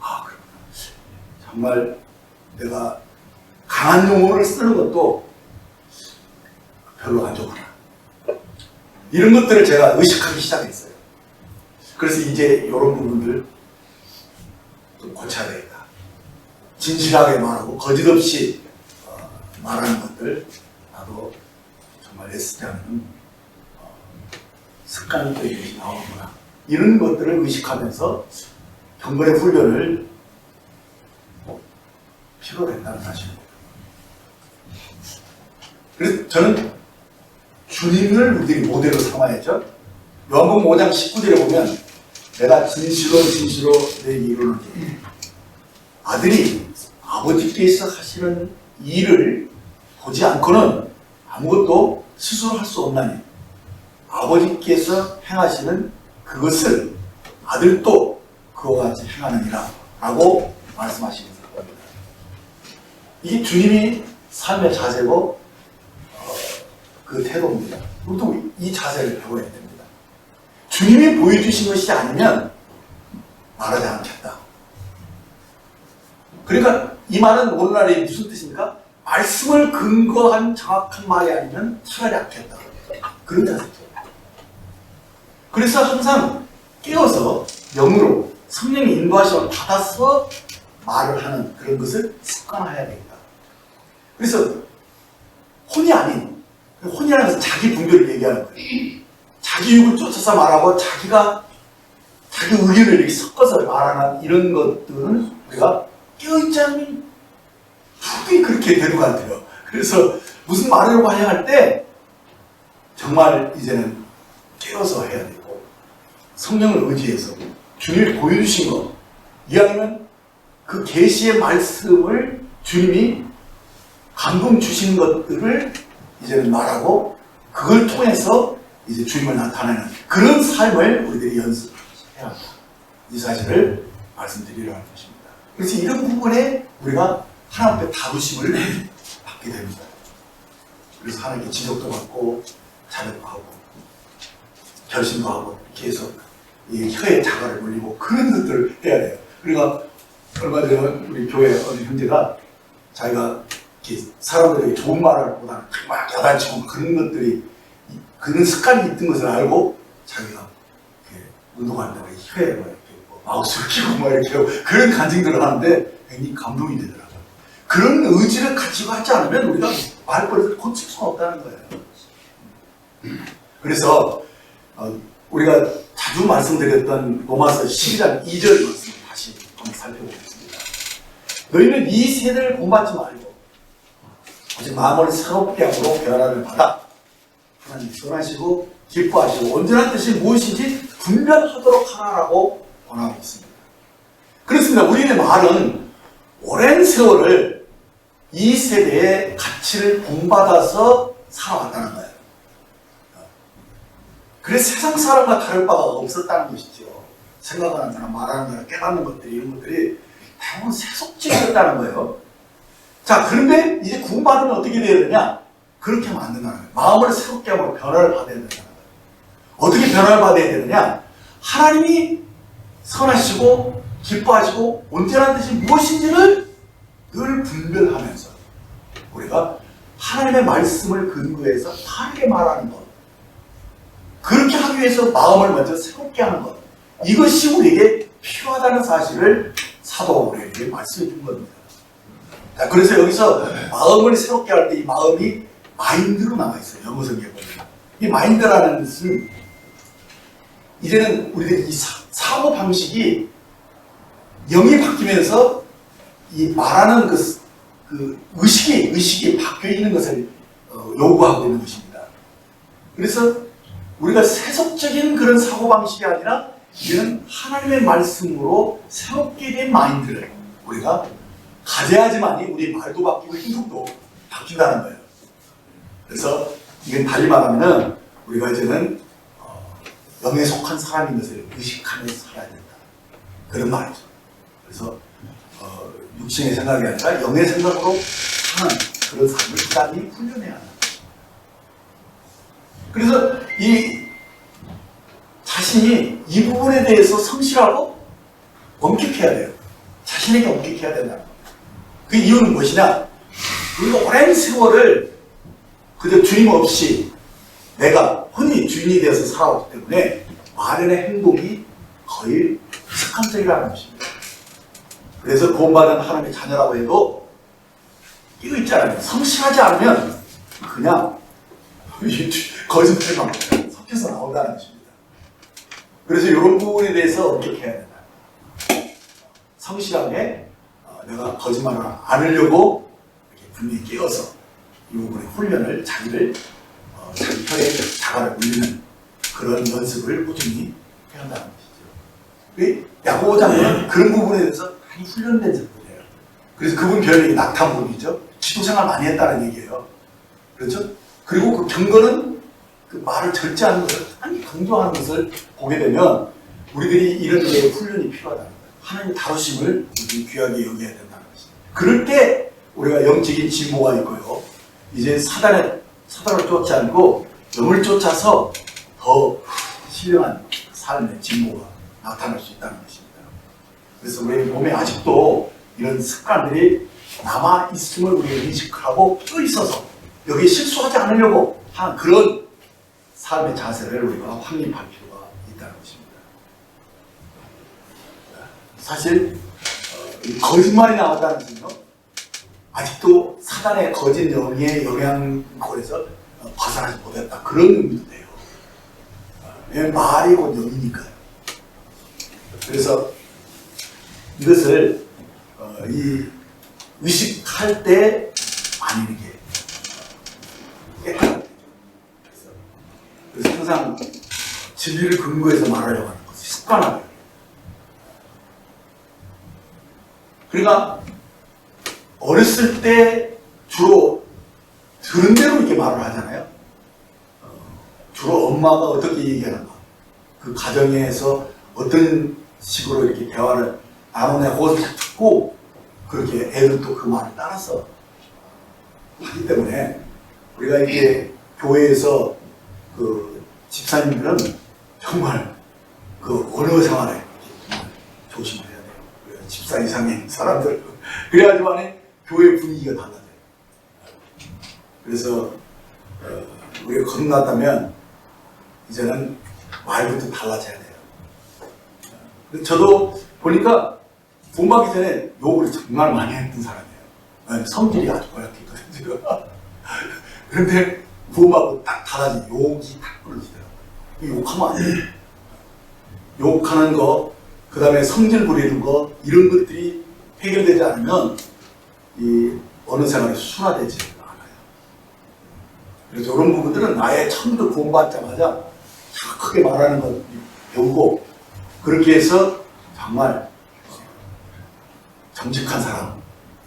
아, 그렇구나. 정말 내가 강한 용어를 쓰는 것도 별로 안 좋구나. 이런 것들을 제가 의식하기 시작했어요. 그래서 이제 이런 부분들 좀 고쳐야 되겠다. 진실하게 말하고 거짓 없이 말하는 것들, 나도 정말 애쓰지 않는 습관이 또 이렇게 나오는구나. 이런 것들을 의식하면서 경건의 훈련을 필요로 했다는 사실입니다. 그래서 저는 주님을 우리들이 모델로 삼아야죠. 요한복음 5장 19절에 보면 내가 진실로 내게 이르노니 아들이 아버지께서 하시는 일을 보지 않고는 아무것도 스스로 할 수 없나니 아버지께서 행하시는 그것을 아들도 그와 같이 행하느니라 라고 말씀하시면서 겁니다. 이게 주님이 삶의 자세고 그 태도입니다. 우리도 이 자세를 배워야 됩니다. 주님이 보여주신 것이 아니면 말하지 않겠다. 그러니까 이 말은 오늘날에 무슨 뜻입니까? 말씀을 근거한 정확한 말이 아니면 차라리 않겠다. 그런 자세죠. 그래서 항상 깨어서 영으로 성령의 인도하심을 받아서 말을 하는 그런 것을 습관화해야 되겠다. 그래서 혼이라는 것은 자기 분별을 얘기하는 거예요. 자기 육을 쫓아서 말하고 자기 의견을 이렇게 섞어서 말하는 이런 것들은 우리가 깨어있지 않으면 툭이 그렇게 되는 것 같아요. 그래서 무슨 말을 할 때 정말 이제는 깨어서 해야 되고 성령을 의지해서 주님이 보여주신 것, 이왕이면 그 계시의 말씀을 주님이 감동 주신 것들을 이제는 말하고 그걸 통해서 이제 주님을 나타내는 그런 삶을 우리들이 연습해야 한다. 이 사실을 말씀드리려는 것입니다. 그래서 이런 부분에 우리가 하나님 앞에 다루심을 받게 됩니다. 그래서 하나님께 지적도 받고 자백도 하고 결심도 하고 이렇게 해서 이 혀에 자갈을 올리고 그런 것들을 해야 돼요. 그러니까 얼마 전에 우리 교회 어느 형제가 자기가 이렇게 사람들에게 좋은 말을 보다는 막 야단치고 그런 것들이 그런 습관이 있던 것을 알고 자기가 운동할 때 혀에 막 이렇게 마우스를 끼고 막 이렇게 하고 그런 간증들을 하는데 굉장히 감동이 되더라고요. 그런 의지를 가지고 하지 않으면 우리가 말버릇을 고칠 수가 없다는 거예요. 그래서 우리가 자주 말씀드렸던 로마서 12장 2절 말씀 다시 한번 살펴보겠습니다. 너희는 이 세대를 본받지 말고 오직 마음을 새롭게 함으로 변화를 받아 하나님 선하시고 기뻐하시고 온전한 뜻이 무엇인지 분별하도록 하라고 권하고 있습니다. 그렇습니다. 우리의 말은 오랜 세월을 이 세대의 가치를 본받아서 살아왔다는 거예요. 그래서 세상 사람과 다를 바가 없었다는 것이죠. 생각하는 거나 말하는 거나 깨닫는 것들이, 이런 것들이 대부분 세속적이었다는 거예요. 자, 그런데 이제 구원받으면 어떻게 되어야 되냐? 그렇게 하면 안 된다는 거예요. 마음을 새롭게 하고 변화를 받아야 된다는 거예요. 어떻게 변화를 받아야 되느냐? 하나님이 선하시고 기뻐하시고 온전한 뜻이 무엇인지를 늘 분별하면서 우리가 하나님의 말씀을 근거해서 다르게 말하는 것, 그렇게 하기 위해서 마음을 먼저 새롭게 하는 것, 이것이 우리에게 필요하다는 사실을 사도가 우리에게 말씀해 준 겁니다. 자, 그래서 여기서 마음을 새롭게 할 때 이 마음이 마인드로 나와 있어요. 영어 성경에 보면. 이 마인드라는 것은 이제는 우리들이 이 사고 방식이 영이 바뀌면서 이 말하는 그 의식이 바뀌어 있는 것을 요구하고 있는 것입니다. 그래서 우리가 세속적인 그런 사고 방식이 아니라 이제는 하나님의 말씀으로 새롭게 된 마인드를 우리가 가져야지만이 우리 말도 바뀌고 행동도 바뀐다는 거예요. 그래서 이건 달리 말하면은 우리가 이제는 영에 속한 사람인 것을 의식하면서 살아야 된다. 그런 말이죠. 그래서 육신의 생각이 아니라 영의 생각으로 사는 그런 삶을 부단히 훈련해야 한다. 그래서 이 자신이 이 부분에 대해서 성실하고 엄격해야 돼요. 자신에게 엄격해야 된다는 거예요. 그 이유는 무엇이냐? 우리가 오랜 세월을 그저 주님 없이 내가 흔히 주인이 되어서 살아왔기 때문에 말의 행동이 거의 습관적이라는 것입니다. 그래서 구원받은 하나님의 자녀라고 해도 이거 있잖아요. 성실하지 않으면 그냥 거짓말만 섞여서 나온다는 것입니다. 그래서 이런 부분에 대해서 엄격해야 된다. 성실하게 내가 거짓말을 안 하려고 이렇게 분명히 깨어서 이 부분의 훈련을 자기 혀에 자갈을 물리는 그런 연습을 꾸준히 해야 한다는 것이죠. 야고보 장로는 그런 부분에 대해서 많이 훈련된 분이에요. 그래서 그분 별명이 낙타문이죠. 기도생활 많이 했다는 얘기예요. 그렇죠? 그리고 그 경건은 그 말을 절제하는 것을 많이 강조하는 것을 보게 되면 우리들이 이런 데 훈련이 필요하다는 거예요. 하나님의 다루심을 우리 귀하게 여겨야 된다는 것입니다. 그럴 때 우리가 영적인 진보가 있고요. 이제 사단을 쫓지 않고 영을 쫓아서 더 신령한 삶의 진보가 나타날 수 있다는 것입니다. 그래서 우리 몸에 아직도 이런 습관들이 남아있음을 우리가 인식하고 또 있어서 여기에 실수하지 않으려고 하는 그런 삶의 자세를 우리가 확립할 필요가 있다는 것입니다. 사실 거짓말이 나왔다는 것은요, 아직도 사단의 거짓 영의 영향권에서 벗어나지 못했다, 그런 의미도 돼요. 왜 말이 곧 영이니까요. 그래서 이것을 의식할 때 많이 이렇게 깨끗하게 되죠. 그래서 항상 진리를 근거해서 말하려고 하는 것을 습관화돼요. 그러니까 어렸을 때 주로 들은 대로 이렇게 말을 하잖아요. 주로 엄마가 어떻게 얘기하는가, 그 가정에서 어떤 식으로 이렇게 대화를 나누냐, 그것을 듣고 그렇게 애들도 그 말을 따라서 하기 때문에 우리가 이게 교회에서 그 집사님들은 정말 그 언어 생활에 조심해야 돼요. 집사 이상의 사람들. 그래야지만 교회 분위기가 달라져요. 그래서 우리가 거듭났다면 이제는 말부터 달라져야 돼요. 저도 보니까 구원받기 전에 욕을 정말 많이 했던 사람이에요. 성질이 아주 고약했거든요. 그런데 구원받고 딱 달라진 욕이 딱 부러지더라고요. 욕하면 안 돼요. 욕하는 거, 그 다음에 성질 부리는 거, 이런 것들이 해결되지 않으면 이 어느 생활이 순화되지 않아요. 그래서 이런 부분들은 아예 처음부터 구원받자마자 크게 말하는 걸 배우고, 그렇게 해서 정말 정직한 사람,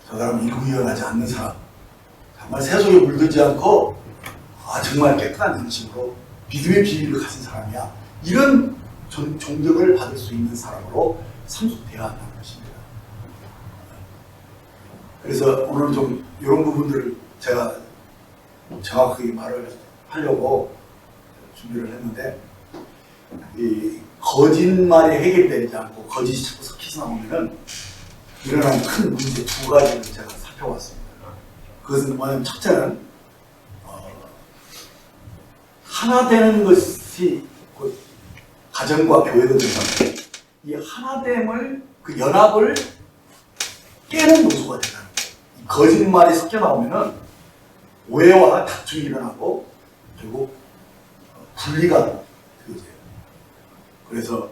저 사람은 일구이연하지 않는 사람, 정말 세속에 물들지 않고 정말 깨끗한 정신으로 믿음의 비밀을 가진 사람이야. 이런 존경을 받을 수 있는 사람으로 성숙되어야 한다는 것입니다. 그래서 오늘 좀 이런 부분들을 제가 정확하게 말을 하려고 준비를 했는데, 이 거짓말이 해결되지 않고 거짓이 자꾸 섞여서 나오면은 일어나는 큰 문제 두 가지를 제가 살펴봤습니다. 그것은 뭐냐면, 첫째는 하나 되는 것이 곧 가정과 교회거든요. 이 하나됨을, 그 연합을 깨는 요소가 된다는 거예요. 이 거짓말이 섞여 나오면은 오해와 다툼이 일어나고 결국 분리가 되게 돼요. 그래서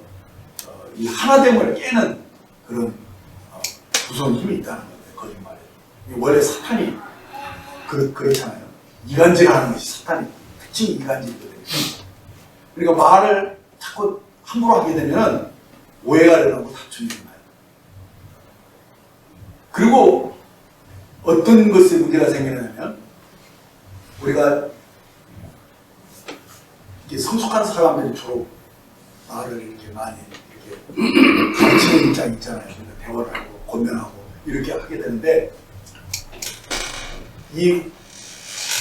이 하나됨을 깨는 그런 무서운 힘이 있다는 거예요. 거짓말에. 원래 사탄이 그렇잖아요. 이간질하는 것이 사탄이 특징이 이간질이거든요. 그러니까 말을 자꾸 함부로 하게 되면 오해가 일어나고 다툼이 일어나요. 그리고 어떤 것에 문제가 생기냐면, 우리가 이렇게 성숙한 사람들이 주로 말을 이렇게 많이 이렇게 가르치는 입장이 있잖아요. 그러니까 대화를 하고 권면하고 이렇게 하게 되는데, 이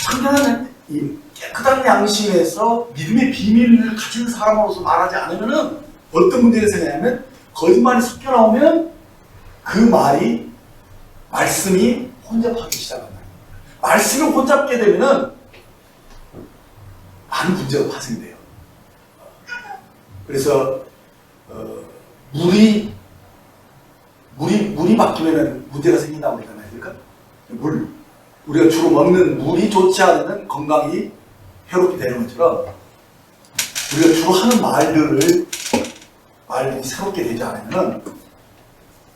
상당한 이 깨끗한 양심에서 믿음의 비밀을 가진 사람으로서 말하지 않으면은 어떤 문제가 생기냐면, 거짓말이 섞여 나오면 그 말씀이 혼잡하기 시작한다. 말씀을 혼잡게 되면은 많은 문제가 발생돼요. 그래서 물이 바뀌면은 문제가 생긴다고 그러잖아요. 그러니까 우리가 주로 먹는 물이 좋지 않으면 건강이 해롭게 되는 것처럼, 우리가 주로 하는 말들이 새롭게 되지 않으면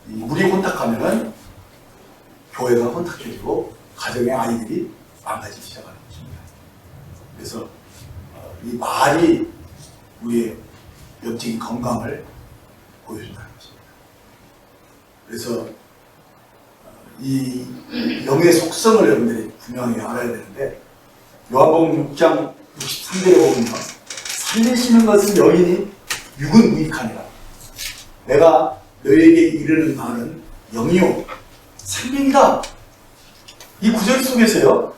물이 혼탁하면은 교회가 혼탁해지고 가정의 아이들이 망가지기 시작하는 것입니다. 그래서 이 말이 우리의 영적인 건강을 보여준다는 것입니다. 그래서 이 영의 속성을 여러분들이 분명히 알아야 되는데, 요한복음 6장 63절에 보면 살리시는 것은 영이니 육은 무익하니라. 내가 너에게 이르는 말은 영이요 생명이다. 이 구절 속에서요,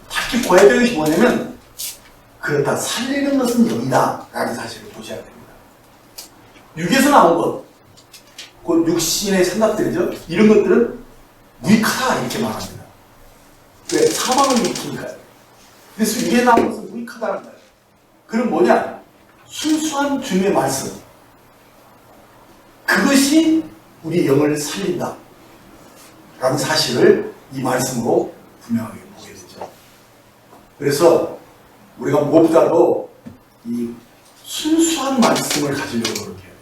특히 보여야 되는 것이 뭐냐면, 그렇다, 살리는 것은 영이다 라는 사실을 보셔야 됩니다. 육에서 나온 것, 곧 육신의 생각들이죠. 이런 것들은 무익하다 이렇게 말합니다. 왜? 사망을 일으키니까요. 그래서 육에 나온 것은 무익하다는 거예요. 그럼 뭐냐? 순수한 주님의 말씀, 그것이 우리 영을 살린다 라는 사실을 이 말씀으로 분명하게 보게 되죠. 그래서 우리가 무엇보다도 이 순수한 말씀을 가지려고 노력해야 돼요.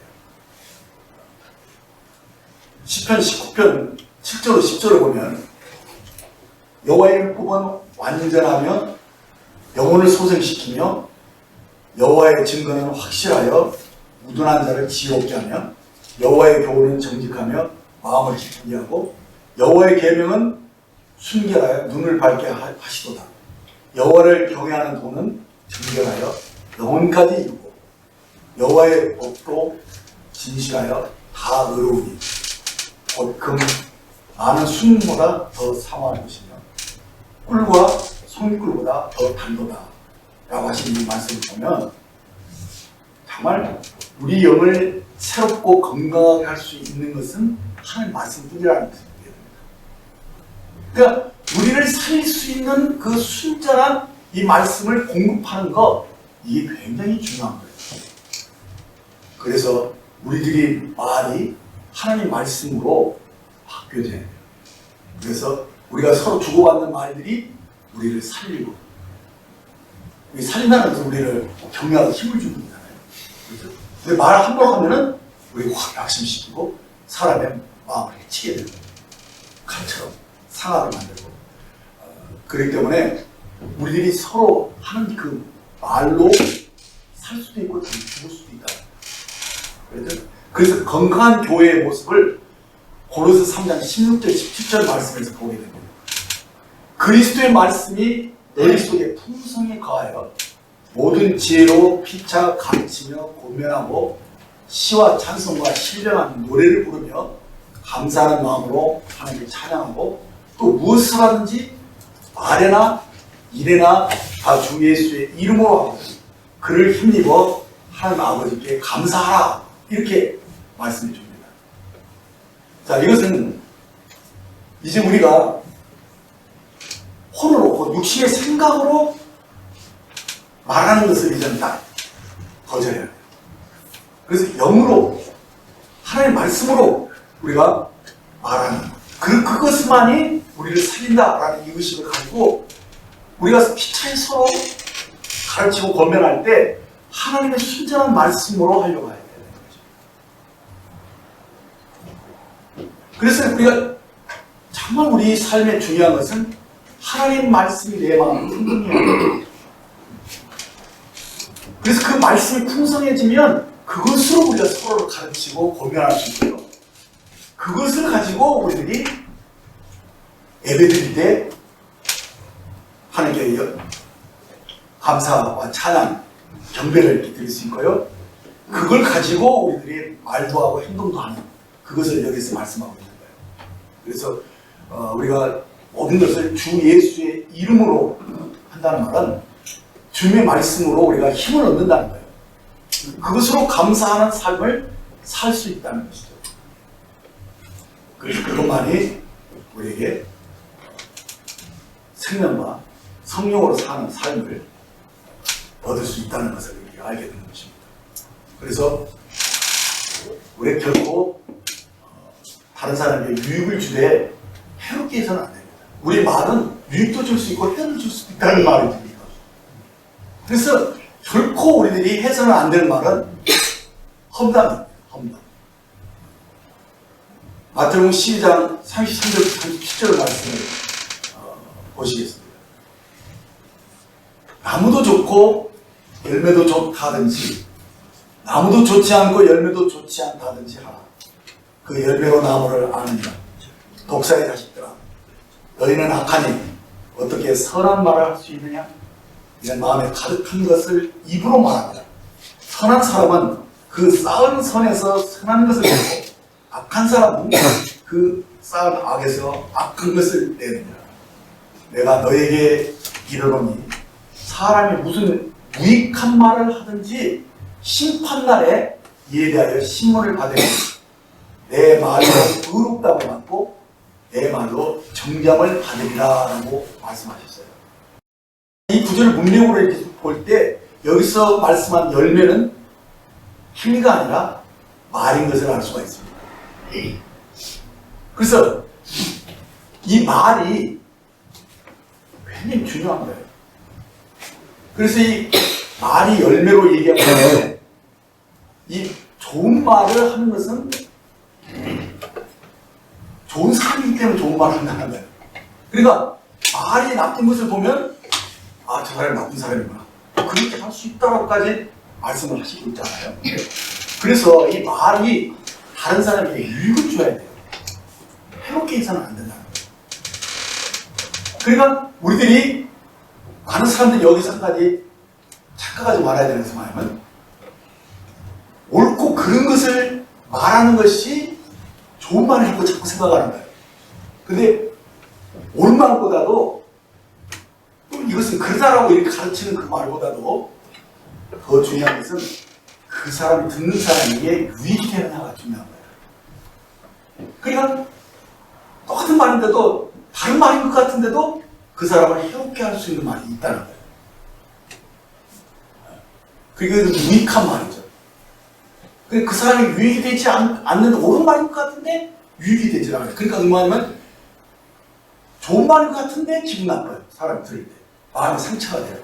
시편 19편 7절 10절을 보면, 여호와의 율법은 완전하며 영혼을 소생시키며 여호와의 증거는 확실하여 우둔한 자를 지혜롭게 하며 여호와의 교훈은 정직하며 마음을 기쁘게 하고 여호와의 계명은 순결하여 눈을 밝게 하시도다. 여호와를 경외하는 도는 정결하여 영혼까지 이루고 여호와의 법도 진실하여 다 의로우니 곧 금 많은 순보다 더 사모하는 것이며 꿀과 송이꿀보다 더 단도다 라고 하신 이 말씀을 보면, 정말 우리 영을 새롭고 건강하게 할 수 있는 것은 하나님 말씀뿐이라는 것을 보게 됩니다. 그러니까 우리를 살릴 수 있는 그 순전한 이 말씀을 공급하는 것, 이게 굉장히 중요한 거예요. 그래서 우리들이 말이 하나님 말씀으로 바뀌어져야 돼요. 그래서 우리가 서로 주고받는 말들이 우리를 살리고, 살린다는 것은 우리를 격려하고 힘을 주는 거잖아요. 그래서 말 함부로 하면은 우리 확 낙심시키고 사람의 마음을 해치게 되는 거예요. 칼처럼 상하게 만들고. 그렇기 때문에 우리들이 서로 하는 그 말로 살 수도 있고 죽을 수도 있다. 그래서 그래서 건강한 교회의 모습을 고린도서 3장 16절 17절 말씀에서 보게 됩니다. 그리스도의 말씀이 너희 속에 풍성히 거하여 모든 지혜로 피차 가르치며 고면하고 시와 찬송과 신령한 노래를 부르며 감사하는 마음으로 하나님을 찬양하고 또 무엇을 하든지 말에나 일에나 다 주 예수의 이름으로 하고 그를 힘입어 하나님 아버지께 감사하라 이렇게 말씀해 줍니다. 자, 이것은 이제 우리가 혼으로 육신의 생각으로 말하는 것을 이제는 딱 거절해야 돼요. 그래서 영으로 하나님의 말씀으로 우리가 말하는 것. 그것만이 우리를 살린다라는 이 의식을 가지고 우리가 피차에 서로 가르치고 권면할 때 하나님의 순전한 말씀으로 하려고 해야 되는 거죠. 그래서 우리가 정말 우리 삶의 중요한 것은 하나님 말씀이 내 마음을 풍성해야 돼요. 그래서 그 말씀이 풍성해지면 그것으로 우리가 서로를 가르치고 권면할 수 있고요. 그것을 가지고 우리들이 예배드릴 때 하나님께 감사와 찬양, 경배를 이렇게 드릴 수 있고요. 그걸 가지고 우리들이 말도 하고 행동도 하는 그것을 여기서 말씀하고 있는 거예요. 그래서 우리가 모든 것을 주 예수의 이름으로 한다는 말은 주님의 말씀으로 우리가 힘을 얻는다는 거예요. 그것으로 감사하는 삶을 살 수 있다는 것이죠. 그래서 그것만이 우리에게 생명과 성령으로 사는 삶을 얻을 수 있다는 것을 우리가 알게 되는 것입니다. 그래서 우리 결코 다른 사람에게 유익을 주되 해롭게 해서는 안 됩니다. 우리 말은 유익도 줄 수 있고 해를 줄 수 있다는 말이 됩니다. 그래서 결코 우리들이 해서는 안 될 말은 험담입니다. 험담. 마태복음 12장 33절부터 37절 말씀을 보시겠습니다. 나무도 좋고 열매도 좋다든지 나무도 좋지 않고 열매도 좋지 않다든지 하라. 그 열매로 나무를 아느니라. 독사의 자식들아, 너희는 악하니 어떻게 선한 말을 할 수 있느냐? 이런 마음에 가득한 것을 입으로 말한다. 선한 사람은 그 쌓은 선에서 선한 것을 내고 악한 사람은 그 쌓은 악에서 악한 것을 내느니라. 내가 너에게 이르노니 사람이 무슨 무익한 말을 하든지 심판날에 이에 대하여 신문을 받으니 내 말로 의롭다고 받고 내 말로 정잠을 받으리라 라고 말씀하셨어요. 이 구절을 문맥으로 이렇게 볼 때 여기서 말씀한 열매는 행위가 아니라 말인 것을 알 수가 있습니다. 그래서 이 말이 굉장히 중요한 거예요. 그래서 이 말이 열매로 얘기하는데 이 좋은 말을 하는 것은 좋은 사람이기 때문에 좋은 말을 한다는 거예요. 그러니까 말이 나쁜 것을 보면 아, 저 사람이 나쁜 사람이구나. 그렇게 할 수 있다고까지 말씀을 하시고 있잖아요. 그래서 이 말이 다른 사람에게 유익을 줘야 돼요. 해롭게 해서는 안 된다는 거예요. 그러니까 우리들이 많은 사람들이 여기서 한 가지 착각하지 말아야 되는 것은 뭐냐면 옳고 그른 것을 말하는 것이 좋은 말이라고 자꾸 생각하는 거예요. 근데 옳은 말보다도 또 이것은 그러다라고 이렇게 가르치는 그 말보다도 더 중요한 것은 그 사람이 듣는 사람에게 유익이 되느냐가 중요한 거예요. 그러니까 똑같은 말인데도 다른 말인 것 같은데도 그 사람을 해롭게 할 수 있는 말이 있다는 거예요. 그게 유익한 말이죠. 그 사람이 유익이 되지 않는 옳은 말인 것 같은데 유익이 되지 않아요. 그러니까 뭐냐면 좋은 말인 것 같은데 기분 나빠요. 사람이 들을 때. 마음이 상처가 돼요.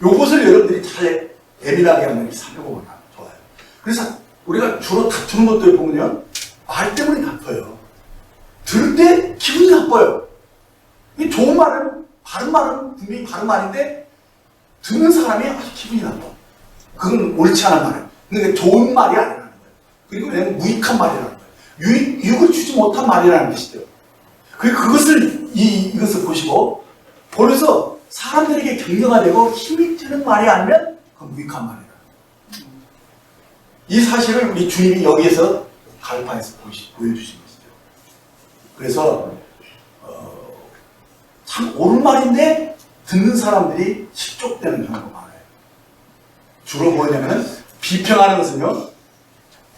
요것을 여러분들이 잘 예민하게 한번 살펴보면 좋아요. 그래서 우리가 주로 다투는 것들 보면요. 말 때문에 다퉈요. 들을 때 기분이 나빠요. 이 좋은 말은, 바른 말은 분명히 바른 말인데 듣는 사람이 아주 기분이 나빠. 그건 옳지 않은 말이에요. 그러니까 좋은 말이 아니라는 거예요. 그리고 왜냐면 무익한 말이라는 거예요. 유익을 주지 못한 말이라는 뜻이죠. 이것을 보시고, 그래서 사람들에게 격려가 되고 힘이 드는 말이 아니면 그건 무익한 말이다. 이 사실을 우리 주님이 여기에서 갈파에서 보여주신 것이죠. 그래서 참 옳은 말인데 듣는 사람들이 실족되는 경우가 많아요. 주로 뭐냐면 비평하는 것은요,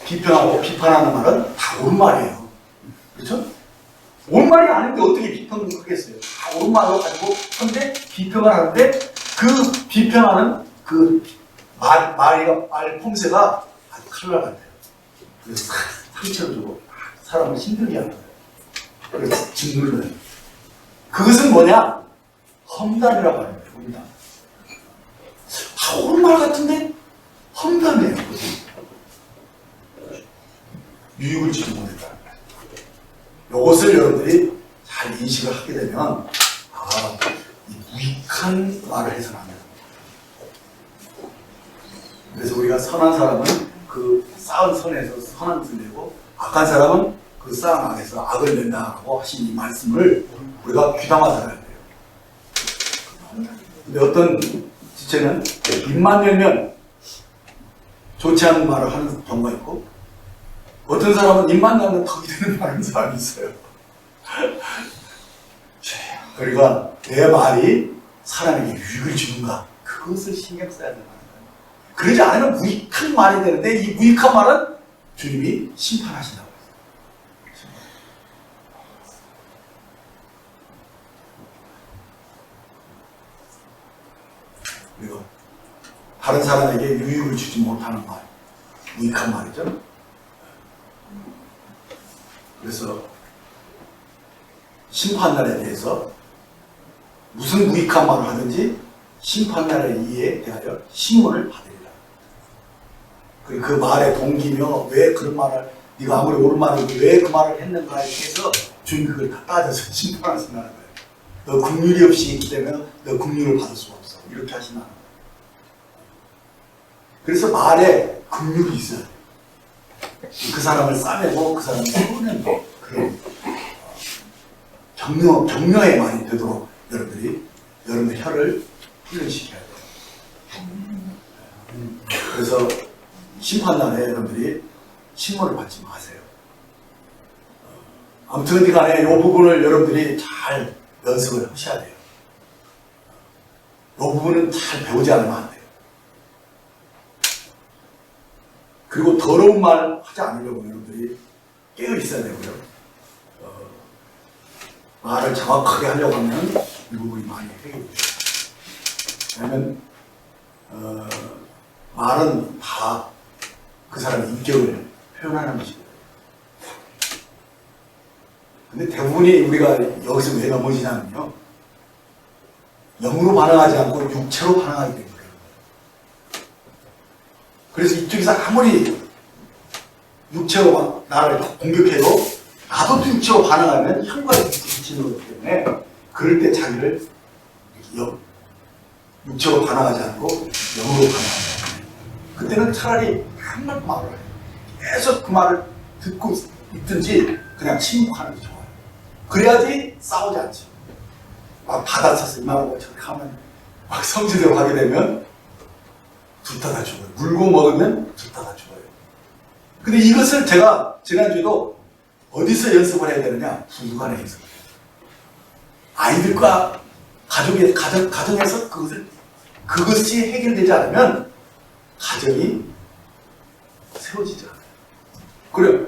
비평하고 비판하는 말은 다 옳은 말이에요. 그렇죠? 옳은 말이 아닌데 어떻게 비평을 하겠어요? 다 옳은 말로 가지고 근데 비평을 하는데 그 비평하는 그 말 폼새가 아주 칼날 같아요. 그래서 상처를 주고 사람을 힘들게 하는 거예요. 그래서 짓누르는 거예요. 그것은 뭐냐? 험담이라고 하는 거예요. 험담. 다 옳은 말 같은데 험담이에요. 유익을 주지 못했다는 거예요. 이것을 여러분들이 잘 인식을 하게 되면 이 무익한 말을 해서는 안 돼요. 그래서 우리가 선한 사람은 그 쌓은 선에서 선한 것을 내고 악한 사람은 그 쌓은 악에서 악을 낸다고 하신 이 말씀을 우리가 귀담아 들어야 돼요. 근데 어떤 지체는 입만 열면 좋지 않은 말을 하는 경우가 있고 어떤 사람은 입만 열면 덕이 되는 말을 하는 사람이 있어요. 그러니까 내 말이 사람에게 유익을 주는가 그것을 신경 써야 된다는 거예요. 그러지 않으면 무익한 말이 되는데 이 무익한 말은 주님이 심판하신다고 했어요. 그리고 다른 사람에게 유익을 주지 못하는 말, 무익한 말이죠. 그래서 심판날에 대해서 무슨 무익한 말을 하든지 심판날에 이에 대하여 신문을 받으리라. 그리고 그 말의 동기며 왜 그런 말을 네가 아무리 옳은 말을 왜 그 말을 했는가에 대해서 주님 그걸 다 따져서 심판하신다는 거예요. 너 긍휼이 없이 있기 때문에 너 긍휼을 받을 수가 없어. 이렇게 하신다는 거예요. 그래서 말에 긍휼이 있어야 돼요. 그 사람을 싸매고 그 사람을 세우는 그런 격려의 말이 되도록 여러분들 혀를 훈련시켜야 돼요. 그래서 심판날에 여러분들이 신문을 받지 마세요. 아무튼 어디 간에 이 부분을 여러분들이 잘 연습을 하셔야 돼요. 이 부분은 잘 배우지 않으면 안 돼요. 그리고 더러운 말 하지 않으려고 여러분들이 깨어 있어야 되고요. 말을 정확하게 하려고 하면 이 부분이 많이 해결돼요. 왜냐하면 말은 다 그 사람의 인격을 표현하는 것이거든요. 근데 대부분이 우리가 여기서 왜 넘어지냐면요. 영으로 반응하지 않고 육체로 반응하기 때문에 그래요. 그래서 이쪽에서 아무리 육체로 나를 공격해도 나도 육체로 반응하면 현관에 부딪히는 거기 때문에 그럴 때 자기를 육체로 반응하지 않고 영으로 반응합니다. 그때는 차라리 한마디 말을 해요. 계속 그 말을 듣고 있든지 그냥 침묵하는 게 좋아요. 그래야지 싸우지 않죠. 막 받아쳐서 이만하고 저렇게 하면 막 성질대로 하게 되면 둘 다 다 죽어요. 물고 먹으면 둘 다 다 죽어요. 근데 이것을 제가 지난주에도 어디서 연습을 해야 되느냐? 부부간에 연습을 해요. 아이들과 가정에서 그것이 해결되지 않으면 가정이 세워지지 않아요. 그래요.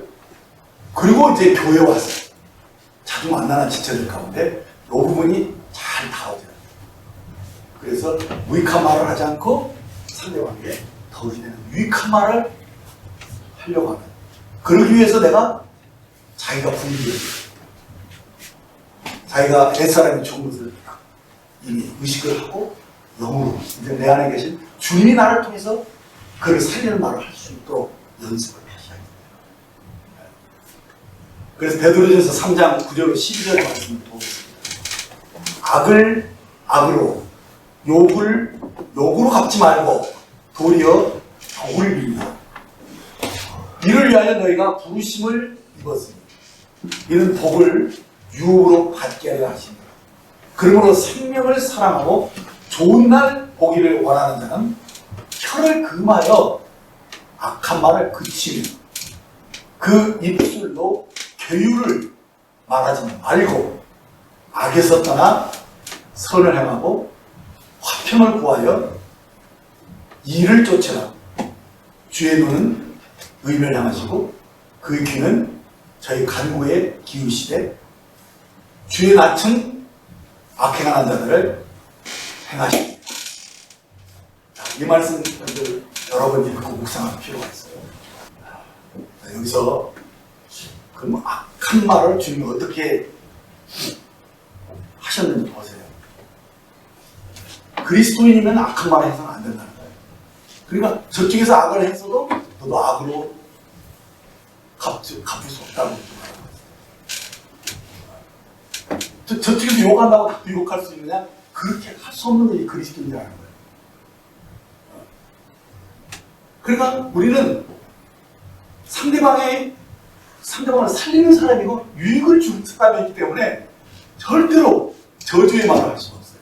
그리고 이제 교회 와서 자주 만나는 지체들 가운데 이 부분이 잘 닿아져요. 그래서 무익한 말을 하지 않고 상대방에게 덕이 되는 유익한 말을 하려고 하는. 그러기 위해서 내가 자기가 분별해요. 자기가 옛사람이 좋은 것을 이미 의식을 하고 영으로 이제 내 안에 계신 주님이 나를 통해서 그를 살리는 말을 할 수 있도록 연습을 하셔야 됩니다. 그래서 베드로전서 3장 9절로 12절 말씀을 보겠습니다. 악을 악으로 욕으로 갚지 말고 도리어 덕을 빌라. 이를 위하여 너희가 부르심을 입었으니 이는 복을 유업으로 받게 하려 하십니다. 그러므로 생명을 사랑하고 좋은 날 보기를 원하는 자는 혀를 금하여 악한 말을 그치는 그 입술로 교율을 말하지 말고 악에서 떠나 선을 행하고 화평을 구하여 이를 쫓으라. 주의 눈은 의를 향하시고 그 귀는 저희 간구에 기우시되 주의 낯은 악행하는 자들을 행하십니다. 이 말씀 여러 번 읽고 묵상할 필요가 있어요. 여기서 그럼 악한 말을 주님이 어떻게 하셨는지 보세요. 그리스도인이면 악한 말을 해서는 안 된다는 거예요. 그러니까 저쪽에서 악을 했어도 너도 악으로 갚을 수 없다고 말하는 거예요. 저쪽에서 욕한다고 나도 욕할 수 있느냐? 그렇게 할 수 없는 게 그리스도인이라는 거예요. 그러니까 우리는 상대방을 살리는 사람이고 유익을 주는 사람이기 때문에 절대로 저주의 말을 할 수가 없어요.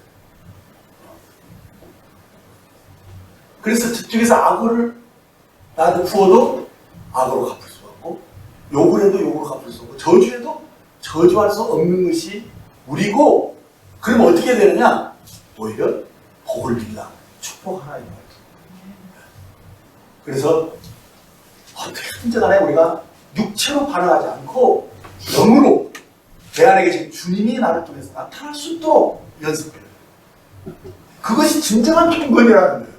그래서 저쪽에서 악을 나한테 부어도 악으로 갚을 수 없고 욕을 해도 욕으로 갚을 수 없고 저주해도 저주할 수 없는 것이 우리고, 그럼 어떻게 되느냐? 오히려 복을 빈다. 축복하라 이 말이죠. 그래서 어떻게든지 간에 우리가 육체로 반응하지 않고 영으로 내 안에 계신 주님이 나를 통해서 나타날 수 있도록 연습해요. 그것이 진정한 경건이라는 거예요.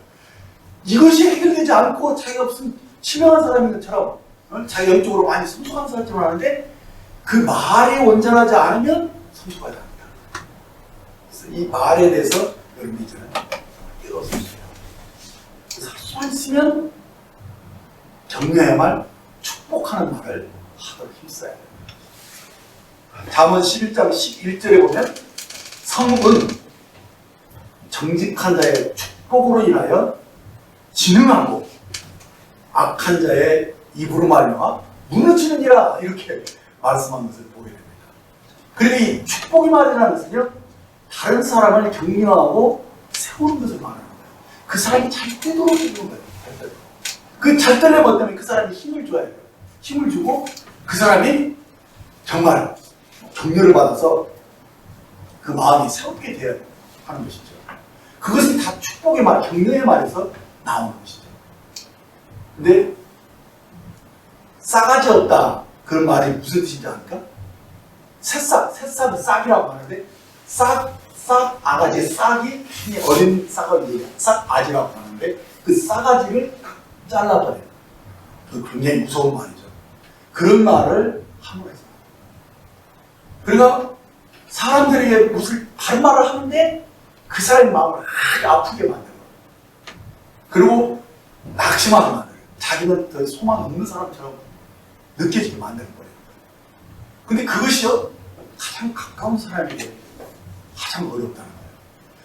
이것이 해결되지 않고 자기가 무슨 치명한 사람인 것처럼 자기 영적으로 많이 성숙한 사람처럼 하는데 그 말이 온전하지 않으면 성숙하지 않는다. 그래서 이 말에 대해서 여러분이 이제는 깨어서세요. 사소한 있으면 격려의 말, 축복하는 말을 하도록 힘써야 돼요. 잠언 11장 11절에 보면 성읍은 정직한 자의 축복으로 인하여 진흥하고 악한 자의 입으로 말미암아 무너지느니라, 이렇게 말씀한 것을 보게 됩니다. 그리고 이 축복의 말이라는 것은요, 다른 사람을 격려하고 세우는 것을 말하는 거예요. 그 사람이 잘 되도록 해주는 거예요. 그 잘 되려면 어쩌면 그 사람이 힘을 줘야 돼요. 힘을 주고 그 사람이 정말 격려를 받아서 그 마음이 새롭게 되어야 하는 것이죠. 그것이 다 축복의 말, 격려의 말에서 나오는 것이죠. 근데 싸가지 없다, 그런 말이 무슨 뜻인지 아십니까? 새싹은 싹이라고 하는데 아가지, 싹이 어린 싹을 얘기해요. 싹아지라고 하는데 그 싸가지를 잘라버려요. 그 굉장히 무서운 말이죠. 그런 말을 함으로 해서. 그러니까 사람들에게 무슨 다른 말을 하는데 그 사람의 마음을 아프게 만들어요. 그리고 낙심하게 만들어요. 자기는 더 소망 없는 사람처럼 느껴지게 만드는 거예요. 근데 그것이요, 가장 가까운 사람에게 가장 어렵다는 거예요.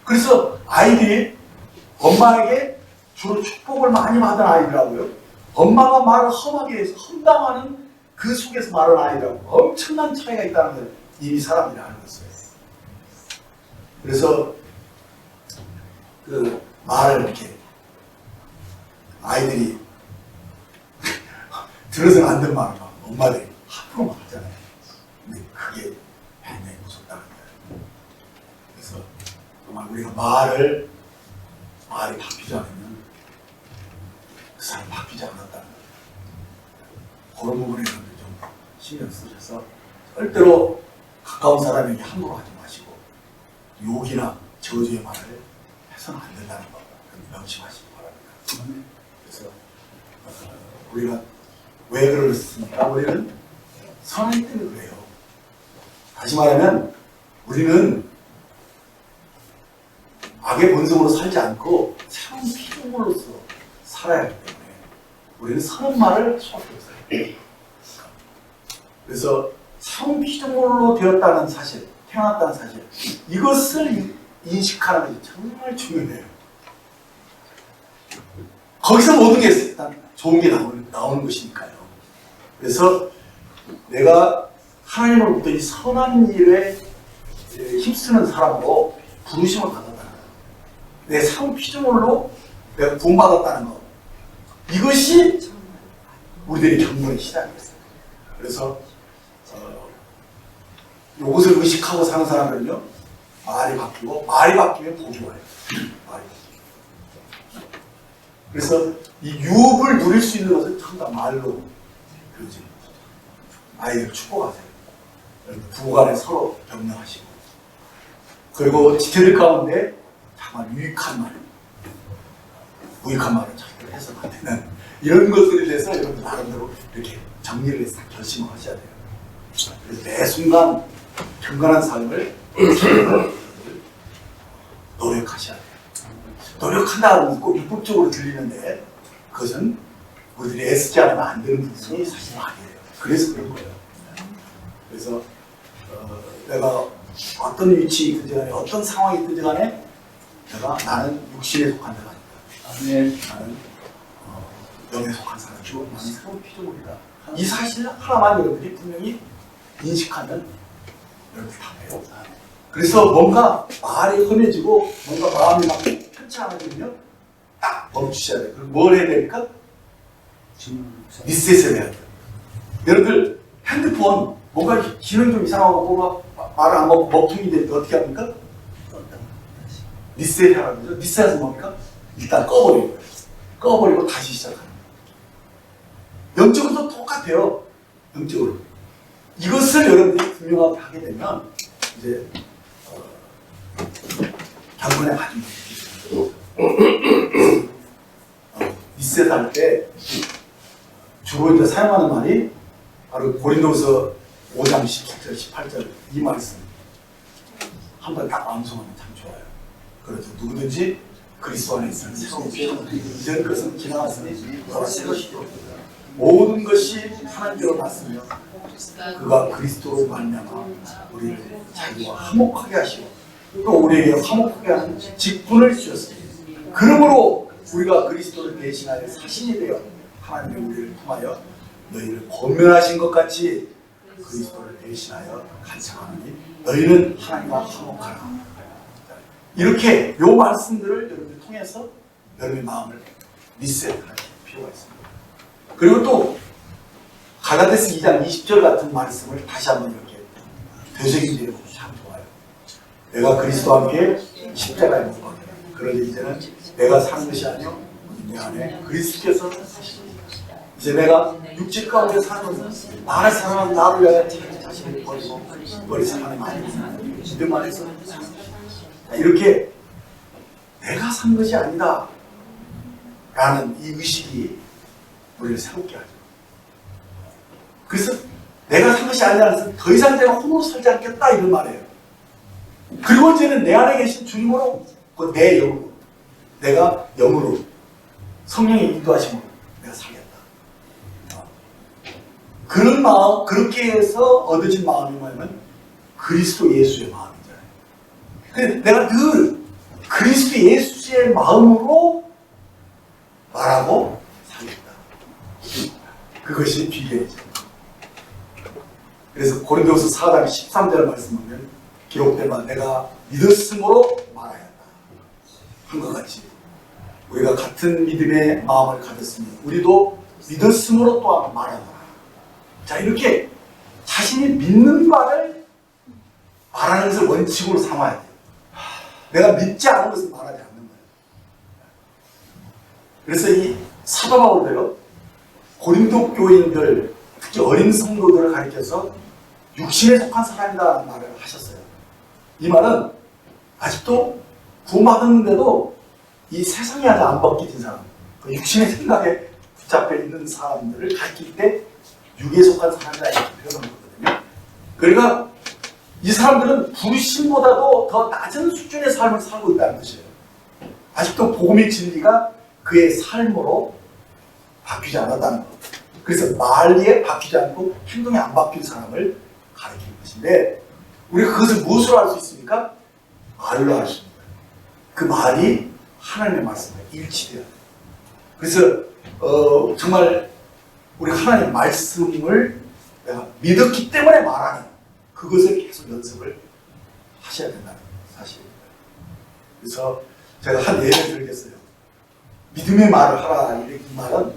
그래서 아이들이 엄마에게 주로 축복을 많이 받은 아이들하고요, 엄마가 말을 험하게 해서 험담하는 그 속에서 말하는 아이들하고 엄청난 차이가 있다는 걸 이미 사람들이 알고 있어요. 그래서 그 말을 이렇게 아이들이 들어서는 안 되는 말을 엄마들이 함부로 막 하잖아요. 근데 그게 굉장히 무섭다는 거예요. 그래서 정말 우리가 말이 바뀌지 않으면 그 사람이 바뀌지 않았다는 거예요. 그런 부분에 좀 신경 쓰셔서 절대로 가까운 사람에게 함부로 하지 마시고 욕이나 저주의 말을 해서는 안 된다는 거 명심하시기 바랍니다. 그래서 우리가 왜 그렇습니까? 우리는 선하기 때문에 그래요. 다시 말하면 우리는 악의 본성으로 살지 않고 새로운 피조물로서 살아야 하기 때문에 우리는 선한 말을 수밖에 없어요. 그래서 새로운 피조물로 되었다는 사실, 태어났다는 사실, 이것을 인식하는 것이 정말 중요해요. 거기서 모든 게 일단 좋은 게 나오는 것이니까요. 그래서 내가 하나님으로부터 이 선한 일에 힘쓰는 사람으로 부르심을 받았다는 거예요. 내 삶 피조물로 내가 구원받았다는 것. 이것이 우리들의 경건의 시작이었어요. 그래서 이것을 의식하고 사는 사람들은요, 말이 바뀌고, 말이 바뀌면 복이 와요. 말이. 그래서 이 유업을 누릴 수 있는 것은 전부 다 말로 이루어지는 거죠. 아이들 축복하세요. 부부간에 서로 격려하시고, 그리고 지체들 가운데 정말 유익한 말, 무익한 말을 절대 해서는 안 되는 이런 것들에 대해서 여러분 나름대로 이렇게 정리를 해서 결심을 하셔야 돼요. 그래서 매 순간 경건한 삶을 노력하셔야 돼요. 노력한다고 꼭 율법적으로 들리는데 그것은 우리들이 애쓰지 않으면 안 되는 부분이 사실 아니에요. 그래서 그런 거예요. 그래서 내가 어떤 위치에 있든지 간에 어떤 상황에 있든지 간에 나는 육신에 속한 자가 아니다. 나는 영에 속한 사람이고 나는 새로운 피조물이다. 이 사실 하나만 여러분들이 분명히 인식하면 여러분들 다 해요. 그래서 뭔가 말이 험해지고 뭔가 마음이 막 편치 않아지면요 딱 멈추셔야 돼요. 그럼 뭘 해야 됩니까? 리셋을 해야 돼요. 여러분들 핸드폰 뭔가 기능이 좀 이상하고 뭐가 말을 안 먹고 먹통이 되는데 어떻게 합니까? 리셋하라는 거죠. 리셋은 뭡니까? 일단 꺼버리는 거예요. 꺼버리고 다시 시작하는 거예요. 영적으로도 똑같아요. 영적으로. 이것을 여러분들이 분명하게 하게 되면 이제 경건에 아주 리셋할 때 주로 이제 사용하는 말이 바로 고린도서 5장 17절 18절 이 말씀 한번 딱 암송하면 참 좋아요. 그래서 누구든지 그리스도 안에 있으면 새로운 피조물이다. 이전 것은 지나갔으니 새 것이 되었다. 모든 것이 하나님께로 났으며 그가 그리스도로 말미암아 우리를 자기와 화목하게 하시고 또 우리에게 화목하게 하는 직분을 주셨습니다. 그러므로 우리가 그리스도를 대신하여 사신이 되어 하나님의 우리를 통하여 너희를 권면하신 것 같이 그리스도를 대신하여 간청하느니 너희는 하나님과 화목하라. 이렇게 요 말씀들을 여러분들 통해서 여러분의 마음을 리셋할 필요가 있습니다. 그리고 또 갈라디아서 2장 20절 같은 말씀을 다시 한번 이렇게 되새김질해 보면 참 좋아요. 내가 그리스도와 함께 십자가에 못 박혀. 그러니 이제는 내가 사는 것이 아니요 내 안에 그리스도께서 사시니 이제 내가 육체 가운데 사는 것은 나를 사랑하는 나를 위하여 자신을 버리고 버리지 하나님 안에서 믿음 안에서 이렇게 내가 산 것이 아니다 라는 이 의식이 우리를 새롭게 하죠. 그래서 내가 산 것이 아니라는 것은 더 이상 내가 홈으로 살지 않겠다 이런 말이에요. 그리고 이제는 내 안에 계신 주님으로 내 영으로 내가 영으로 성령의 인도하심으로 내가 살겠다. 그런 마음, 그렇게 해서 얻어진 마음이 뭐냐면 그리스도 예수의 마음이잖아요. 근데 내가 늘 그리스도 예수의 마음으로 말하고 살겠다. 그것이 비결이죠. 그래서 고린도서 4장 13절 말씀하면 기록된 바 내가 믿었으므로 말하였다. 한것 같이 우리가 같은 믿음의 마음을 가졌으니 우리도 믿었으므로 또한 말하노라. 자, 이렇게 자신이 믿는 바를 말하는 것을 원칙으로 삼아야 돼요. 내가 믿지 않은 것을 말하지 않는 거예요. 그래서 이 사도 바울도요, 고린도 교인들, 특히 어린 성도들을 가리켜서 육신에 속한 사람이라는 말을 하셨어요. 이 말은 아직도 구원받았는데도 이 세상에 아직 안 바뀌진 사람, 그 육신의 생각에 붙잡혀 있는 사람들을 가리킬 때 육에 속한 사람이라 이렇게 표현하는 거거든요. 그러니까 이 사람들은 부르심보다도 더 낮은 수준의 삶을 살고 있다는 것이에요. 아직도 복음의 진리가 그의 삶으로 바뀌지 않았다는 것. 그래서 말에 바뀌지 않고 행동이 안 바뀐 사람을 가리키는 것인데 우리가 그것을 무엇으로 알 수 있습니까? 말로 알 수 있는 거예요. 그 말이 하나님의 말씀과 일치돼야 돼요. 그래서 정말 우리 하나님의 말씀을 내가 믿었기 때문에 말하는 그것을 계속 연습을 하셔야 된다는 사실입니다. 그래서 제가 한 예를 들겠어요. 믿음의 말을 하라. 이 말은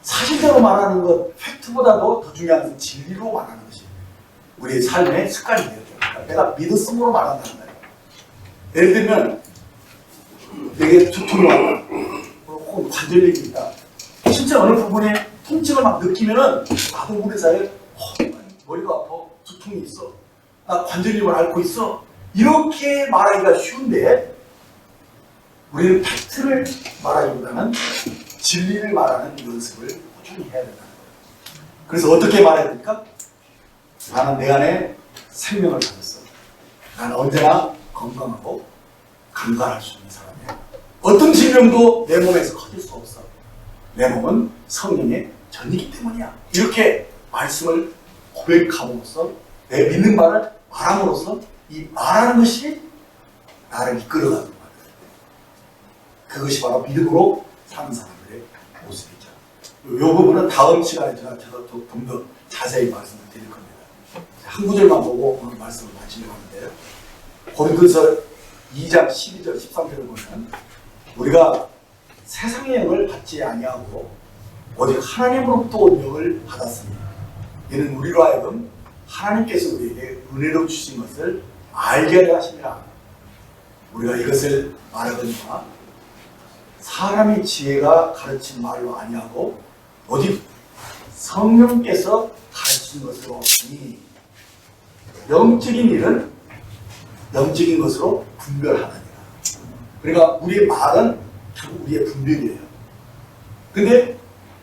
사실대로 말하는 것, 팩트보다도 더 중요한 것은 진리로 말하는 것이 우리의 삶의 습관이 되어야 됩니다. 내가 믿었음으로 말한다는 거예요. 예를 들면 내게 두통이 왔다. 혹은 관절염이 있다. 진짜 어느 부분에 통증을 막 느끼면은 나도 우리 사이에 머리가 아파, 두통이 있어, 나 관절염을 앓고 있어, 이렇게 말하기가 쉬운데 우리는 팩트를 말하기보다는 진리를 말하는 연습을 꾸준히 해야 된다는 거예요. 그래서 어떻게 말해야 됩니까? 나는 내 안에 생명을 가졌어. 나는 언제나 건강하고 강건할 수 있는 사람이야. 어떤 질병도 내 몸에서 커질 수 없어. 내 몸은 성령의 전이기 때문이야. 이렇게 말씀을 고백함으로써 내 믿는 말을 말함으로써 이 말하는 것이 나를 이끌어가는 거예요. 그것이 바로 믿음으로 사는 사람들의 모습이죠. 이 부분은 다음 시간에 제가 좀 더 자세히 말씀을 드릴 겁니다. 한 구절만 보고 오늘 말씀을 마치려고 하는데요. 고린도서 2장 12절 13절을 보면 우리가 세상의 영을 받지 아니하고 오직 하나님으로부터 온 영을 받았으니 이는 우리로 하여금 하나님께서 우리에게 은혜로 주신 것을 알게 하려 하심이라. 우리가 이것을 말하거니와 사람이 지혜가 가르친 말로 아니하고 오직 성령께서 가르친 것으로 없으니 영적인 일은 영적인 것으로 분별하느니라. 그러니까 우리의 말은 결국 우리의 분별이에요. 근데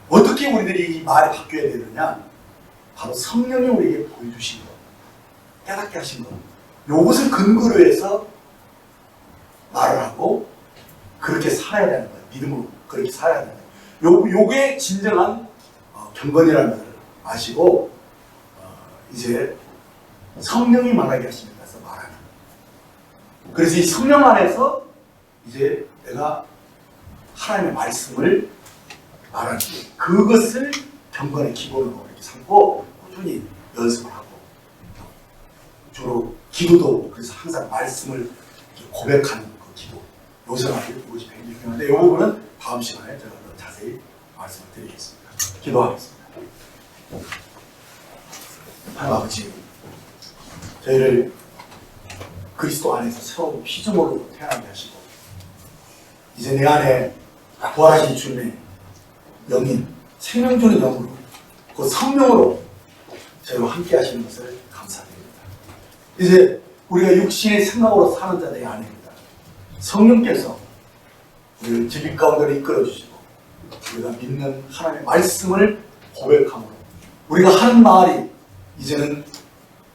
어떻게 우리들이 이 말이 바뀌어야 되느냐? 바로 성령이 우리에게 보여주신 것, 깨닫게 하신 것, 이것을 근거로 해서 말을 하고 그렇게 살아야 되는 거예요. 믿음으로 그렇게 살아야 되는 거예요. 요게 진정한 경건이라는 것을 아시고 이제 성령이 말하게 하십니다. 그래서 말하는. 그래서 이 성령 안에서 이제 내가 하나님의 말씀을 말하는 게 그것을 경건의 기본으로 이렇게 삼고 꾸준히 연습을 하고 주로 기도도 그래서 항상 말씀을 고백하는 그 기도 요새하는 그것이 굉장히 중요한데 이 부분은 다음 시간에 제가 더 자세히 말씀을 드리겠습니다. 기도하겠습니다. 하나님 아버지, 저희를 그리스도 안에서 새로운 피조물로 태어나게 하시고 이제 내 안에 부활하신 주님의 영인, 생명 주는 영으로 그 성령으로 저희와 함께 하시는 것을 감사드립니다. 이제 우리가 육신의 생각으로 사는 자들이 아닙니다. 성령께서 우리를 진리 가운데로 이끌어 주시고 우리가 믿는 하나님의 말씀을 고백함으로 우리가 하는 말이 이제는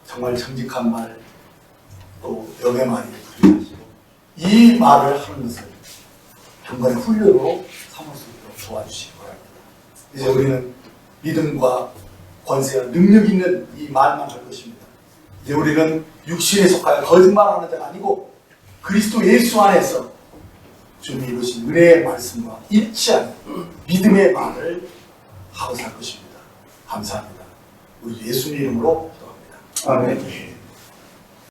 정말 정직한 말, 또 영의 말이 필요하시고 이 말을 하는 것을 경건의 훈련으로 삼을 수 있도록 도와주시기 바랍니다. 이제 우리는 믿음과 권세와 능력 있는 이 말만 할 것입니다. 이제 우리는 육신에 속하여 거짓말하는 자가 아니고 그리스도 예수 안에서 주님이 이루신 은혜의 말씀과 일치하는 믿음의 말을 하고 살 것입니다. 감사합니다. 우리 예수님 이름으로 기도합니다. 아멘.